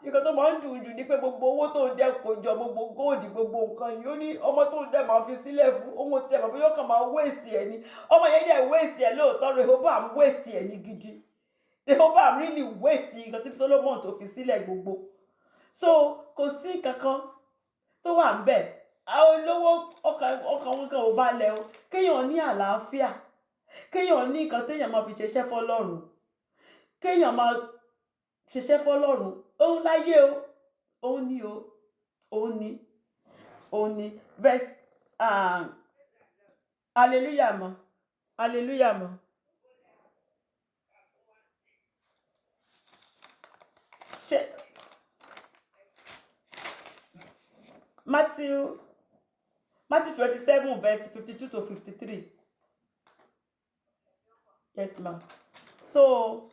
nǹkan tó máa ń dùn jù ní pé gbogbo owó tó ń dẹ kó jọ gbogbo góòdì gbogbo nǹkan yìí ó ní ọmọ tó ń dẹ máa fi sílẹ̀ fún ohun tí ẹ mọ̀ bóyá kàn máa wéèsì ẹ̀ ni ọmọ yẹn dẹ̀ wéèsì ẹ̀ lóòótọ́ Rehoboam wéèsì ẹ̀ ní gidi Rehoboam really wéèsì nǹkan tí Solomon tó fi sílẹ̀ gbogbo so kò sí kankan tó wà ń bẹ̀ àwọn olówó ọkàn wọn kan ò balẹ̀ o kéèyàn ní àlàáfíà kéèyàn ní nǹkan téèyàn máa fi ṣiṣẹ́ fọlọ́run kéèyàn máa ṣiṣẹ́ fọlọ́run òun láyé o òun ni o òun ni verse hallelujah mọ́ hallelujah mọ́ ṣe Matthew 27 verse 52 to 53 yes ma so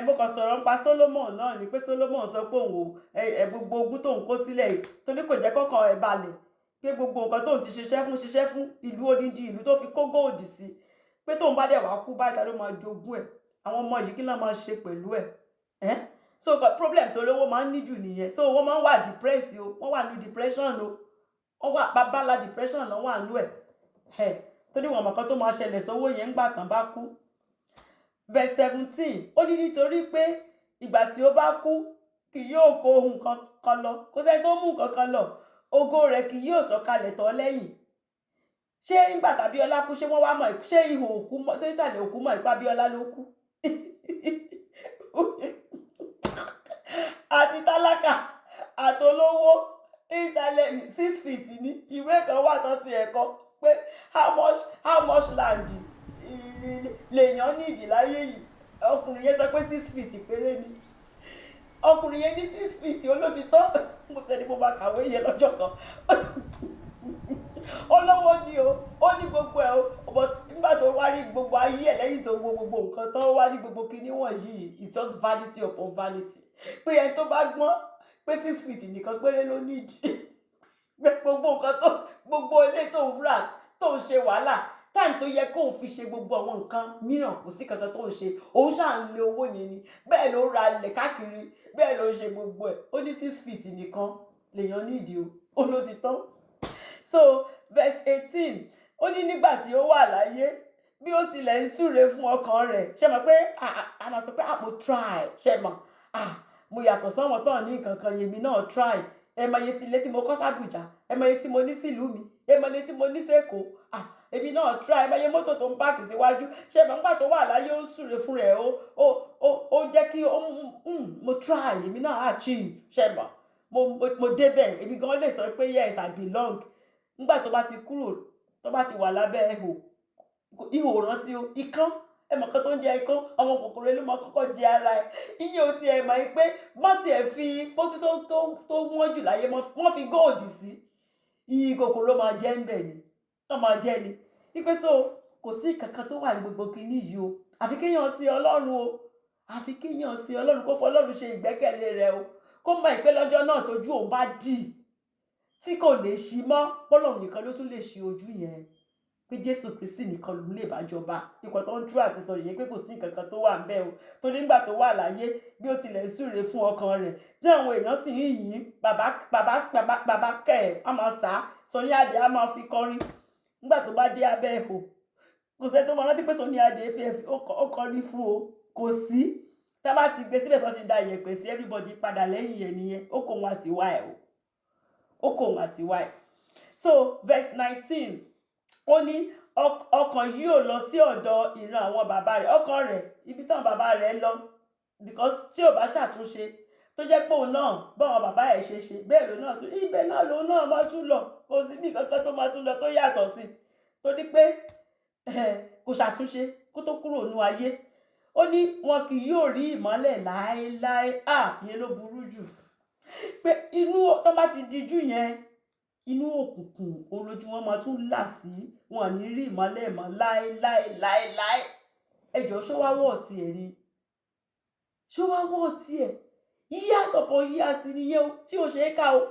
mo kàn sọ̀rọ̀ nípa Solomon náà ni pé Solomon sọ pé òun gbogbo ogún tóun kó sílẹ̀ torí kò jẹ́ kọ́kàn ẹ̀ balẹ̀ pé gbogbo nǹkan tóun ti ṣiṣẹ́ fún ìlú odindi ìlú tó fi kó góòdì sí pé tóun bá dẹ̀ wá kú báyìí ta ló máa jogún ẹ̀ àwọn ọmọ yìí kí náà máa ṣe pẹ̀lú ẹ̀ so problem tó lówó máa ń ní jù nìyẹn so wọ́n máa ń wà depressed o wọ́n wà ní depression o wọ́n wà babalá depression náà wà nú ẹ̀ torí wọn mọ̀kan tó máa ṣẹlẹ̀ sówó yẹn ń gbà tán bá kú verse 17 ó ní nítorí pé ìgbà tí ó bá kú kì yóò kó ohun kan lọ kò sẹ́ni tó mú nǹkan kan lọ ògo rẹ̀ kì yóò sọ̀kalẹ̀ tọ̀ lẹ́yìn ṣé nígbà tàbíọ́lá kú ṣé wọ́n wá mọ̀ ṣé ihò òkú mọ̀ ṣé ìsàlẹ̀ òkú mọ̀ ìpá Abíọ́lá ló kú àti tálákà àtolówó ìsàlẹ̀ 6 feet ní ìwé kan wà tán ti ẹ̀kọ́ pé how much land lèèyàn nídìí láyé yìí ọkùnrin yẹn sọ pé 6 feet péré ni ọkùnrin yẹn ní 6 feet olótìtọ́ mo tẹ́ni mo máa kàwé yẹn lọ́jọ́ kan olówó ni o ó ní gbogbo ẹ̀ o but nígbà tó wá rí gbogbo ayé ẹ̀ lẹ́yìn tó wo gbogbo nǹkan tán ó wá ní gbogbo kinní wọ̀nyí it's just vanity upon vanity pé ẹni tó bá gbọ́n pé 6 feet nìkan péré ló nídìí gbogbo nǹkan tó gbogbo ilé tó ń rà tó ń ṣe wàhálà táìm tó yẹ kó fi ṣe gbogbo àwọn nǹkan mìíràn kò sí kankan tó ń ṣe òun ṣáà ń lé owó yẹn ni bẹ́ẹ̀ ló ra ilẹ̀ káàkiri bẹ́ẹ̀ ló ń ṣe gbogbo ẹ̀ ó ní 6 feet nìkan lèèyàn nídìí o ó ló ti tán so verse 18 ó ní nígbà tí ó wà láyé bí ó tilẹ̀ ń súre fún ọkàn rẹ̀ ṣe mọ̀ pé a máa sọ pé mo try ṣe mọ̀ mo yàtọ̀ sọ́wọ́n tán ní nǹkan kan yèmí náà try ẹ mọ iye ilé tí mo kọ́ sábùjá ẹ mọ iye tí mo ní sílùú mi ẹ mọ iye tí mo ní sẹ́kọ̀ọ́ èmi náà try ẹ mọ iye mọ́tò tó ń páàkì síwájú ṣe mọ̀ nígbà tó wà láyé ó súre fún rẹ̀ ó jẹ́ kí mo try èmi náà achieve ṣe mọ̀ mo débẹ̀ èmi gan lè sọ pé yes I belong nígbà tó bá ti kúrò tó bá ti wà lábẹ́ ihò rántí ikán ẹmọ kan tó ń jẹ ikán ọmọ kòkòrò ló máa kọ́kọ́ jẹ ara ẹ̀ iye ò tiẹ̀ mọ̀ pé wọ́n tiẹ̀ fi pósí tó wọ́n jù láyé wọ́n fi góòdì sí iye kòkòrò máa jẹ́ ń bẹ̀ ni wọ́n máa jẹ́ ni wípé so kò sí kankan tó wà ní gbogbo kìíní yìí o àfi kéèyàn sí Ọlọ́run o àfi kéèyàn sí Ọlọ́run kó fọlọ́run ṣe ìgbẹ́kẹ̀lé rẹ̀ o kó mọ̀ ìpé lọ́jọ́ náà tójú òun bá dì tí kò lè ṣí mọ́ bọ́lọ́run nìkan ló tún lè ṣí ojú yẹn pé Jésù Kristi nìkan ló lè bá jọba ikọ̀ tó ń tú àti sọ yìí pé kò sí nǹkan kan tó wà ńbẹ̀ o torí nígbà tó wà láyé bí ó tilẹ̀ súre fún ọkàn rẹ̀ tí àwọn èèyàn sì ń yìn bàbá kẹ̀ ẹ́ á máa sá Sunny Adé á máa fi kọrin nígbà tó bá dé abẹ́ ẹ̀hò kò sẹ́ tó máa rántí pé Sunny Adé ó kọrin fún o kò sí tá bá ti gbé síbẹ̀ tó ti da ìyẹ̀pẹ̀ sí everybody padà lẹ́yìn ẹ̀ nìyẹn ó kò wọn àti wá ẹ̀ o ó kò wọn àti wá ẹ̀ so verse 19 ó ní ọkàn yìí ò lọ sí ọ̀dọ̀ ìran àwọn bàbá rẹ̀ ọkàn rẹ̀ ibi táwọn bàbá rẹ̀ lọ because tí ò bá ṣàtúnṣe tó jẹ́ pé òun náà báwọn bàbá ẹ̀ ṣe bẹ́ẹ̀ ló náà tún ibẹ̀ náà lòun náà máa tún lọ kò sí bí kankan tó máa tún lọ tó yàtọ̀ sí torí pé kò ṣàtúnṣe kó tó kúrò nú ayé ó ní wọn kì yóò rí ìmọ́lẹ̀ láéláé ìyẹn ló burú jù pé inú tó bá ti dijú yẹn inú òkùnkùn òun lójú wọn máa tún là sí, wọn à ní rí ìmọ́lẹ̀ mọ́ láéláé. ẹjọ́ ṣó wá wọ̀ tiẹ̀ ni, ṣó wá wọ̀ tiẹ̀? years upon years nìyẹn o tí ò ṣe é kà o.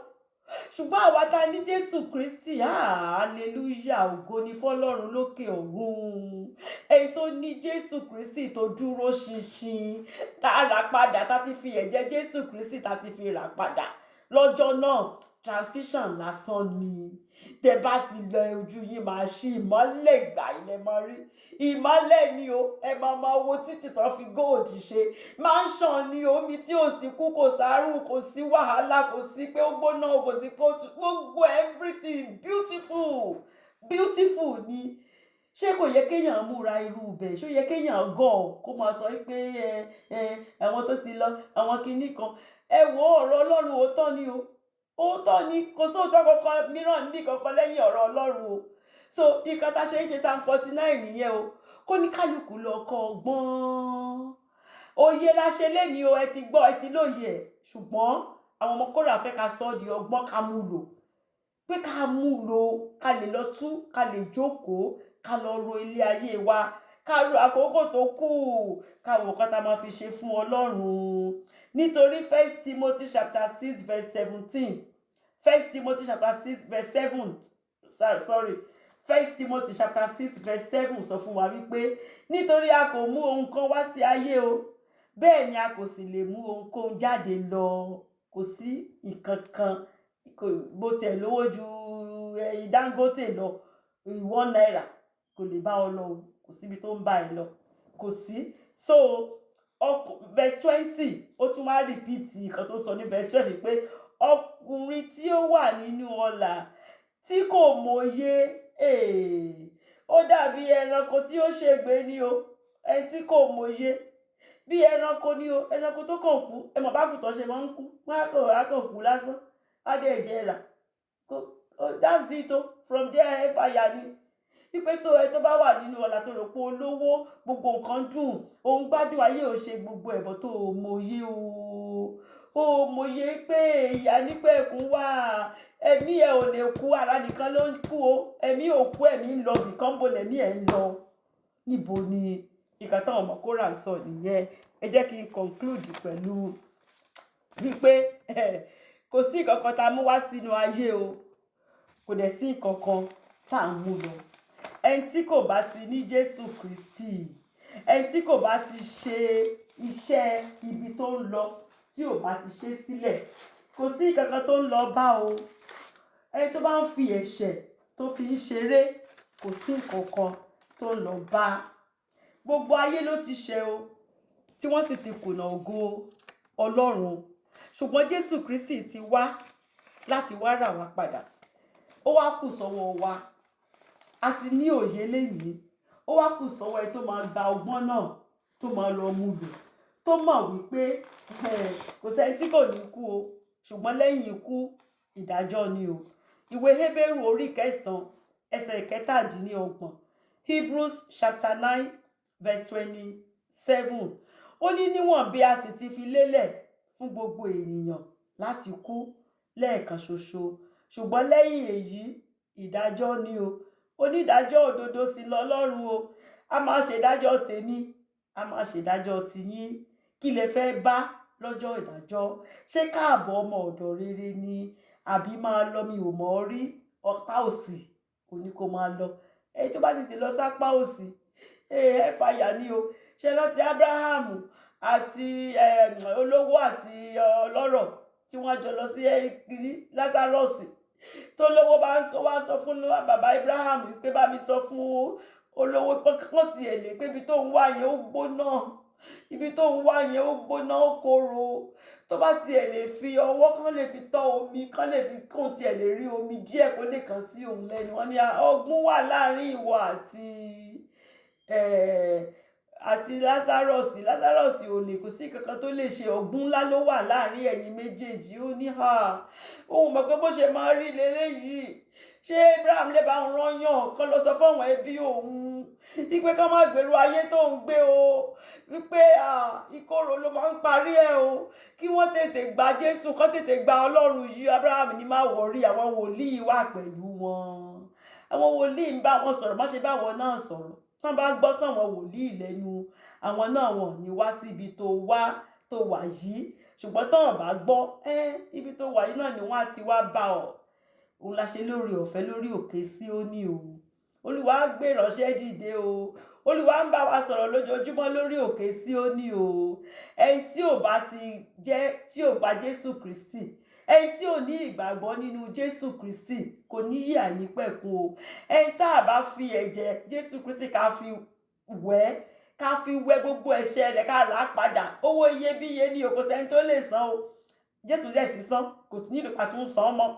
ṣùgbọ́n àwa tá ní Jésù Kristi hallelujah, ògo ni fọ́lọ́run lókè ọ̀run. ẹni tó ní Jésù Kristi tó dúró ṣinṣin, tá a rà padà, tá ti fi ẹ̀jẹ̀ Jésù Kristi tá ti fi rà padà lọ́jọ́ náà, transition lásán ni. tẹ bá ti lọ ojú yín máa ṣí ìmọ́lẹ̀ ìgbà ilẹ̀ máa rí ìmọ́lẹ̀ ni o. ẹ máa wo títì tán fi gold ṣe mansion ni omi tí ò sí kú, kò sárùn, kò sí wàhálà, kò sí pé ó gbóná, kò sí pé ó tún, gbogbo everything beautiful ni. ṣé kò yẹ kéèyàn múra irú bẹ̀? ṣó yẹ kéèyàn gọ̀ kó máa sọ pé àwọn tó ti lọ àwọn kinní kan? ẹ wo ọ̀rọ̀ Ọlọ́run òótọ́ ni o, òótọ́ ni, kò sóòótọ́ kankan mìíràn ní kankan lẹ́yìn ọ̀rọ̀ Ọlọ́run o. so nǹkan tá a ṣe ń ṣe Psalm 49 nìyẹn o, kó ní kálukú lọ kọ́ ọgbọ́n. òye la ṣe léni o, ẹ ti gbọ́, ẹ ti lóye ẹ̀, ṣùgbọ́n àwọn ọmọ Kórà fẹ́ ká sọ ọ́ di ọgbọ́n, ká mú lò, pé ká mú lò, ká lè lọ tú, ká lè jókòó, ká lọ ro ilé ayé wa, ká ro àkókò tó kù, ká wo nǹkan tá a máa fi ṣe fún Ọlọ́run. nítorí 1 Timothy chapter 6 verse 17, 1 Timothy chapter 6 verse 7, sorry, 1 Timothy chapter 6 verse 7 sọ fún wa wípé nítorí a kò mú ohun kan wá sí ayé o, bẹ́ẹ̀ ni a kò sì lè mú ohunkóhun jáde lọ. kò sí nǹkan kan, bó tiẹ̀ lówó ju Dangote lọ, 1 naira kò lè bá ọ lọ, kò síbi tó ń bá ẹ lọ, kò sí. so verse 20 ó tún wá repeat nǹkan tó sọ ní verse 12 pé ọkùnrin tí ó wà nínú ọlà tí kò mòye ó dàbí ẹranko tí ó ṣègbé ni o. ẹni tí kò mòye bí ẹranko ni o, ẹranko tó kàn kú, ẹ mọ̀ bá kùtọ̀ ṣe máa ń kú, wọ́n á kàn kú lásán, á dẹ̀ jẹ́ rà, that's it o, from there fire ni. wípé so ẹ tó bá wà nínú ọlà tó rò pé olówó, gbogbo nǹkan dùn, òun gbádùn ayé, ò ṣe gbogbo ẹ̀bọ̀ tó mòye o mòye pé ìyá nípẹ̀kún wà, ẹ̀mí ẹ ò lè kú, ara nìkan ló ń kú o, ẹ̀mí ò kú, ẹ̀mí ń lọ bìkan, bó lẹ̀mí ẹ̀ ń lọ, níbo ni? nǹkan táwọn ọmọ Kórà sọ nìyẹn. ẹ jẹ́ kí n conclude pẹ̀lú wípé kò sí nǹkan kan tá a mú wá sínú ayé o, kò dẹ̀ sí nǹkan kan tá a mú lọ. ẹni tí kò bá ti ní Jésù Kristi, ẹni tí kò bá ti ṣe iṣẹ́ ibi tó ń lọ, tí ò bá ti ṣe sílẹ̀, kò sí nǹkan kan tó ń lọ bá o. ẹni tó bá ń fi ẹ̀ṣẹ̀ tó fi ń ṣeré, kò sí nǹkan kan tó ń lọ bá. gbogbo ayé ló ti ṣẹ̀ o, tí wọ́n sì ti kùnà ògo Ọlọ́run, ṣùgbọ́n Jésù Kristi ti wá láti wá rà wá padà. ó wá kù sọ́wọ́ wa, a ti ní òye lénìí, ó wá kù sọ́wọ́ ẹ tó máa gba ọgbọ́n náà, tó máa lọ mú lò, tó mọ̀ wípé kò sẹ́ni tí kò ní kú o, ṣùgbọ́n lẹ́yìn ikú ìdájọ́ ni o. ìwé Hébérù orí 9 ẹsẹ̀ 17, Hebrews chapter 9 verse 27, ó ní níwọ̀n bí a sì ti fi lélẹ̀ fún gbogbo ènìyàn láti kú lẹ́ẹ̀kan ṣoṣo, ṣùgbọ́n lẹ́yìn èyí ìdájọ́ ni o. onídàájọ́ òdodo sì lọ́lọ́run o, a máa ṣèdájọ́ tèmi, a máa ṣèdájọ́ tiyín. kí lẹ fẹ́ bá lọ́jọ́ ìdájọ́? ṣé káàbọ̀ ọmọ ọ̀dọ̀ rere ni, àbí máa lọ mi ò mọ̀ ọ́ rí, ọ̀pá òsì kò ní kó máa lọ. èyí tó bá sì ti lọ sápá òsì, ẹ fàyà ni o. ṣe rántí Ábúráhámù àti olówó àti ọlọ́rọ̀ tí wọ́n jọ lọ sí Lásárọ̀sì, tó lówó bá ń wá sọ fún bàbá Abraham pé bá mi sọ fún olówó pọ́n ti èlé pé ibi tó ń wá yẹn ó gbóná, ibi tó ń wá yẹn ó gbóná, ó korò, tó bá tiẹ̀ lè fi ọwọ́ kán lè fi tọ́ omi, kán lè fi kún tiẹ̀ lè rí omi díẹ̀ kó lè kàn sí òun lẹ́nu. wọ́n ní ọgbọ́n wà láàrin ìwọ àti Lásárọ̀sì ò lè, kò sí kankan tó lè ṣe, ọ̀gbun ńlá ló wà láàrin ẹ̀yin méjèèjì. ó ní òun mọ̀ pé bó ṣe máa rí leléyìí, ṣé Abraham lè bá òun rányàn kán lọ sọ fún àwọn ẹbí òun wípé ká má gbèrú ayé tó ń gbé o, wípé ìkorò ló máa ń parí ẹ̀ o, kí wọ́n tètè gba Jésù, kán tètè gba Ọlọ́run yìí. Abraham ní má wọrí, àwọn wòlíì wà pẹ̀lú wọn, àwọn wòlíì ń bá wọn sọ̀rọ̀, má ṣe bá wọn náà sọ̀rọ̀. Tán bá gbọ́ sáwọn wòlíì lẹ́nu, àwọn náà wọn ò ní wá síbi tó wà yìí. Ṣùgbọ́n tán bá gbọ́, ibi tó wà yìí náà ni wọ́n á ti wá bá ọ. Òun la ṣe lórí ọ̀fẹ́ lórí òkè Síónì o. Olúwa gbé ìránṣẹ́ dìde o. Olúwa ń bá wa sọ̀rọ̀ lójoojúmọ́ lórí òkè Síónì o. Ẹni tí ò bá Jésù Kristi, ẹni tí ò ní ìgbàgbọ́ nínú Jésù Kristi kò ní yí àìnípẹ̀kun o. Ẹni tá a bá fi ẹ̀jẹ̀ Jésù Kristi ká fi wẹ gbogbo ẹ̀ṣẹ̀ rẹ̀, ká rà á padà. Owó iyebíye ni o, kò sẹ́ni tó lè san o. Jésù dẹ̀ sì san, kò tún nílò ká tún san mọ́.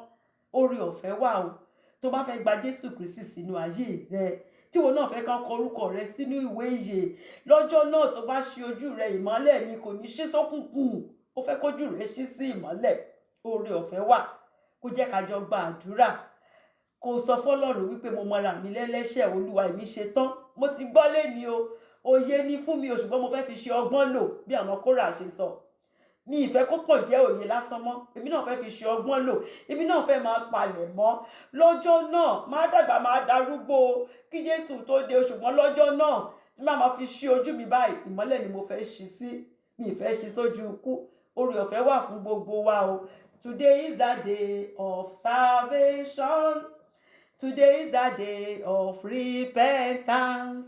Oore ọ̀fẹ́ wà o. Tó bá fẹ́ gba Jésù Kristi sínú ayé rẹ, tí wọn náà fẹ́ kán kọ orúkọ rẹ sínú ìwé ìyè, lọ́jọ́ náà tó bá ṣí ojú rẹ, ìmọ́lẹ̀ ni, kò ní ṣí sókùnkùn. Ó fẹ́ kójú rẹ ṣí sí ìmọ́lẹ̀. Oore ọ̀fẹ́ wà. Kó jẹ́ ká jọ gba àdúrà. Kó sọ fọ́lọ́run wípé mo mọra mi lẹ́lẹ́ṣẹ̀, Olúwa èmi ṣe tán. Mo ti gbọ́ léni o. Òye ni fún mi o, ṣùgbọ́n mo fẹ́ fi ṣe ọgbọ́n lò bí àwọn Kórà ṣe sọ. Mi ìfẹ́ kó kàn jẹ́ òye lásán mọ́. Èmi náà fẹ́ fi ṣe ọgbọ́n lò. Èmi náà fẹ́ máa palẹ̀ mọ́. Lọ́jọ́ náà, máa dàgbà máa darúgbó kí Jésù tó dé. Ṣùgbọ́n lọ́jọ́ náà tí máa fi ṣí ojú mi báyìí, ìmọ́lẹ̀ ni mo fẹ́ ṣí sí. Mi ìfẹ́ ṣí sójú ikú. Oore ọ̀fẹ́ wà fún gbogbo wa o. Today is a day of salvation. Today is a day of repentance.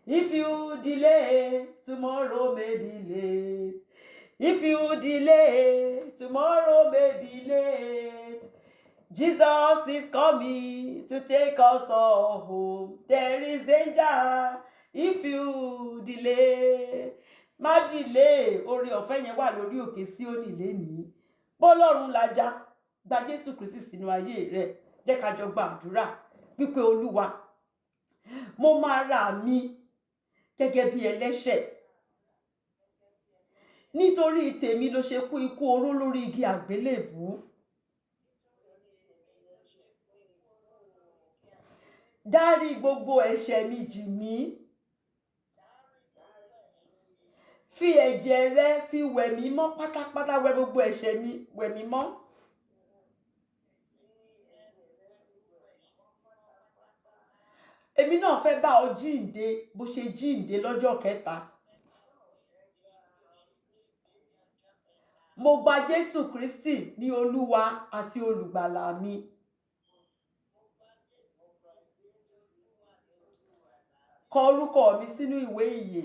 If you delay, tomorrow may be late. If you delay, tomorrow may be late. Jesus is coming to take us all home. There is danger if you delay. Má delay. Oore ọ̀fẹ́ yẹn wà lórí òkè Síónì lénìí. Bọ́lọ́run lájà, gba Jésù Kristi sínú ayé rẹ. Jẹ́ ká jọ gbàdúrà wípé Olúwa, mo máa rà mí gẹ́gẹ́ bí ẹlẹ́ṣẹ̀. Nítorí tèmi ló ṣe kú ikú oró lórí igi àgbélébùú. Dárí gbogbo ẹ̀ṣẹ̀ mi jì mí. Fi ẹ̀jẹ̀ rẹ fi wẹ̀ mí mọ́ pátápátá, wẹ̀ gbogbo ẹ̀ṣẹ̀ mi, wẹ̀ mí mọ́. Èmi náà fẹ́ bá ọ jíǹde bó ṣe jíǹde lọ́jọ́ kẹta. Mo gba Jésù Kristi ní Olúwa àti olùgbàlà mi. Kọ orúkọ mi sínú ìwé ìyè.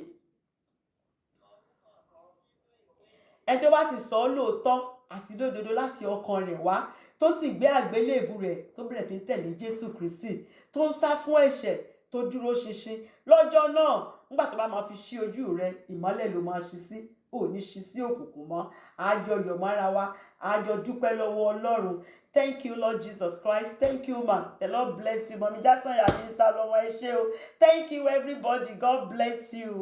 Ẹni tó bá sì sọ lóòótọ́ àti lódodo láti ọkàn rẹ̀ wá, tó sì gbé àgbélébù rẹ̀, tó bẹ̀rẹ̀ sí tẹ̀lé Jésù Kristi, tó ń sá fún ẹ̀ṣẹ̀, tó dúró ṣinṣin, lọ́jọ́ náà nígbà tó bá máa fi ṣí ojú rẹ̀, ìmọ́lẹ̀ ló máa ṣí sí. Ò ní ṣí sí òkùnkùn mọ́. Àjọ yọ̀ mára wa, àjọ dúpẹ́ lọ́wọ́ Ọlọ́run. Thank you, Lord Jesus Christ. Thank you, man. The Lord bless you. Mọ̀mí Jásán Yàbí Sálọ́wọ́ ẹ ṣé o. Thank you, everybody. God bless you.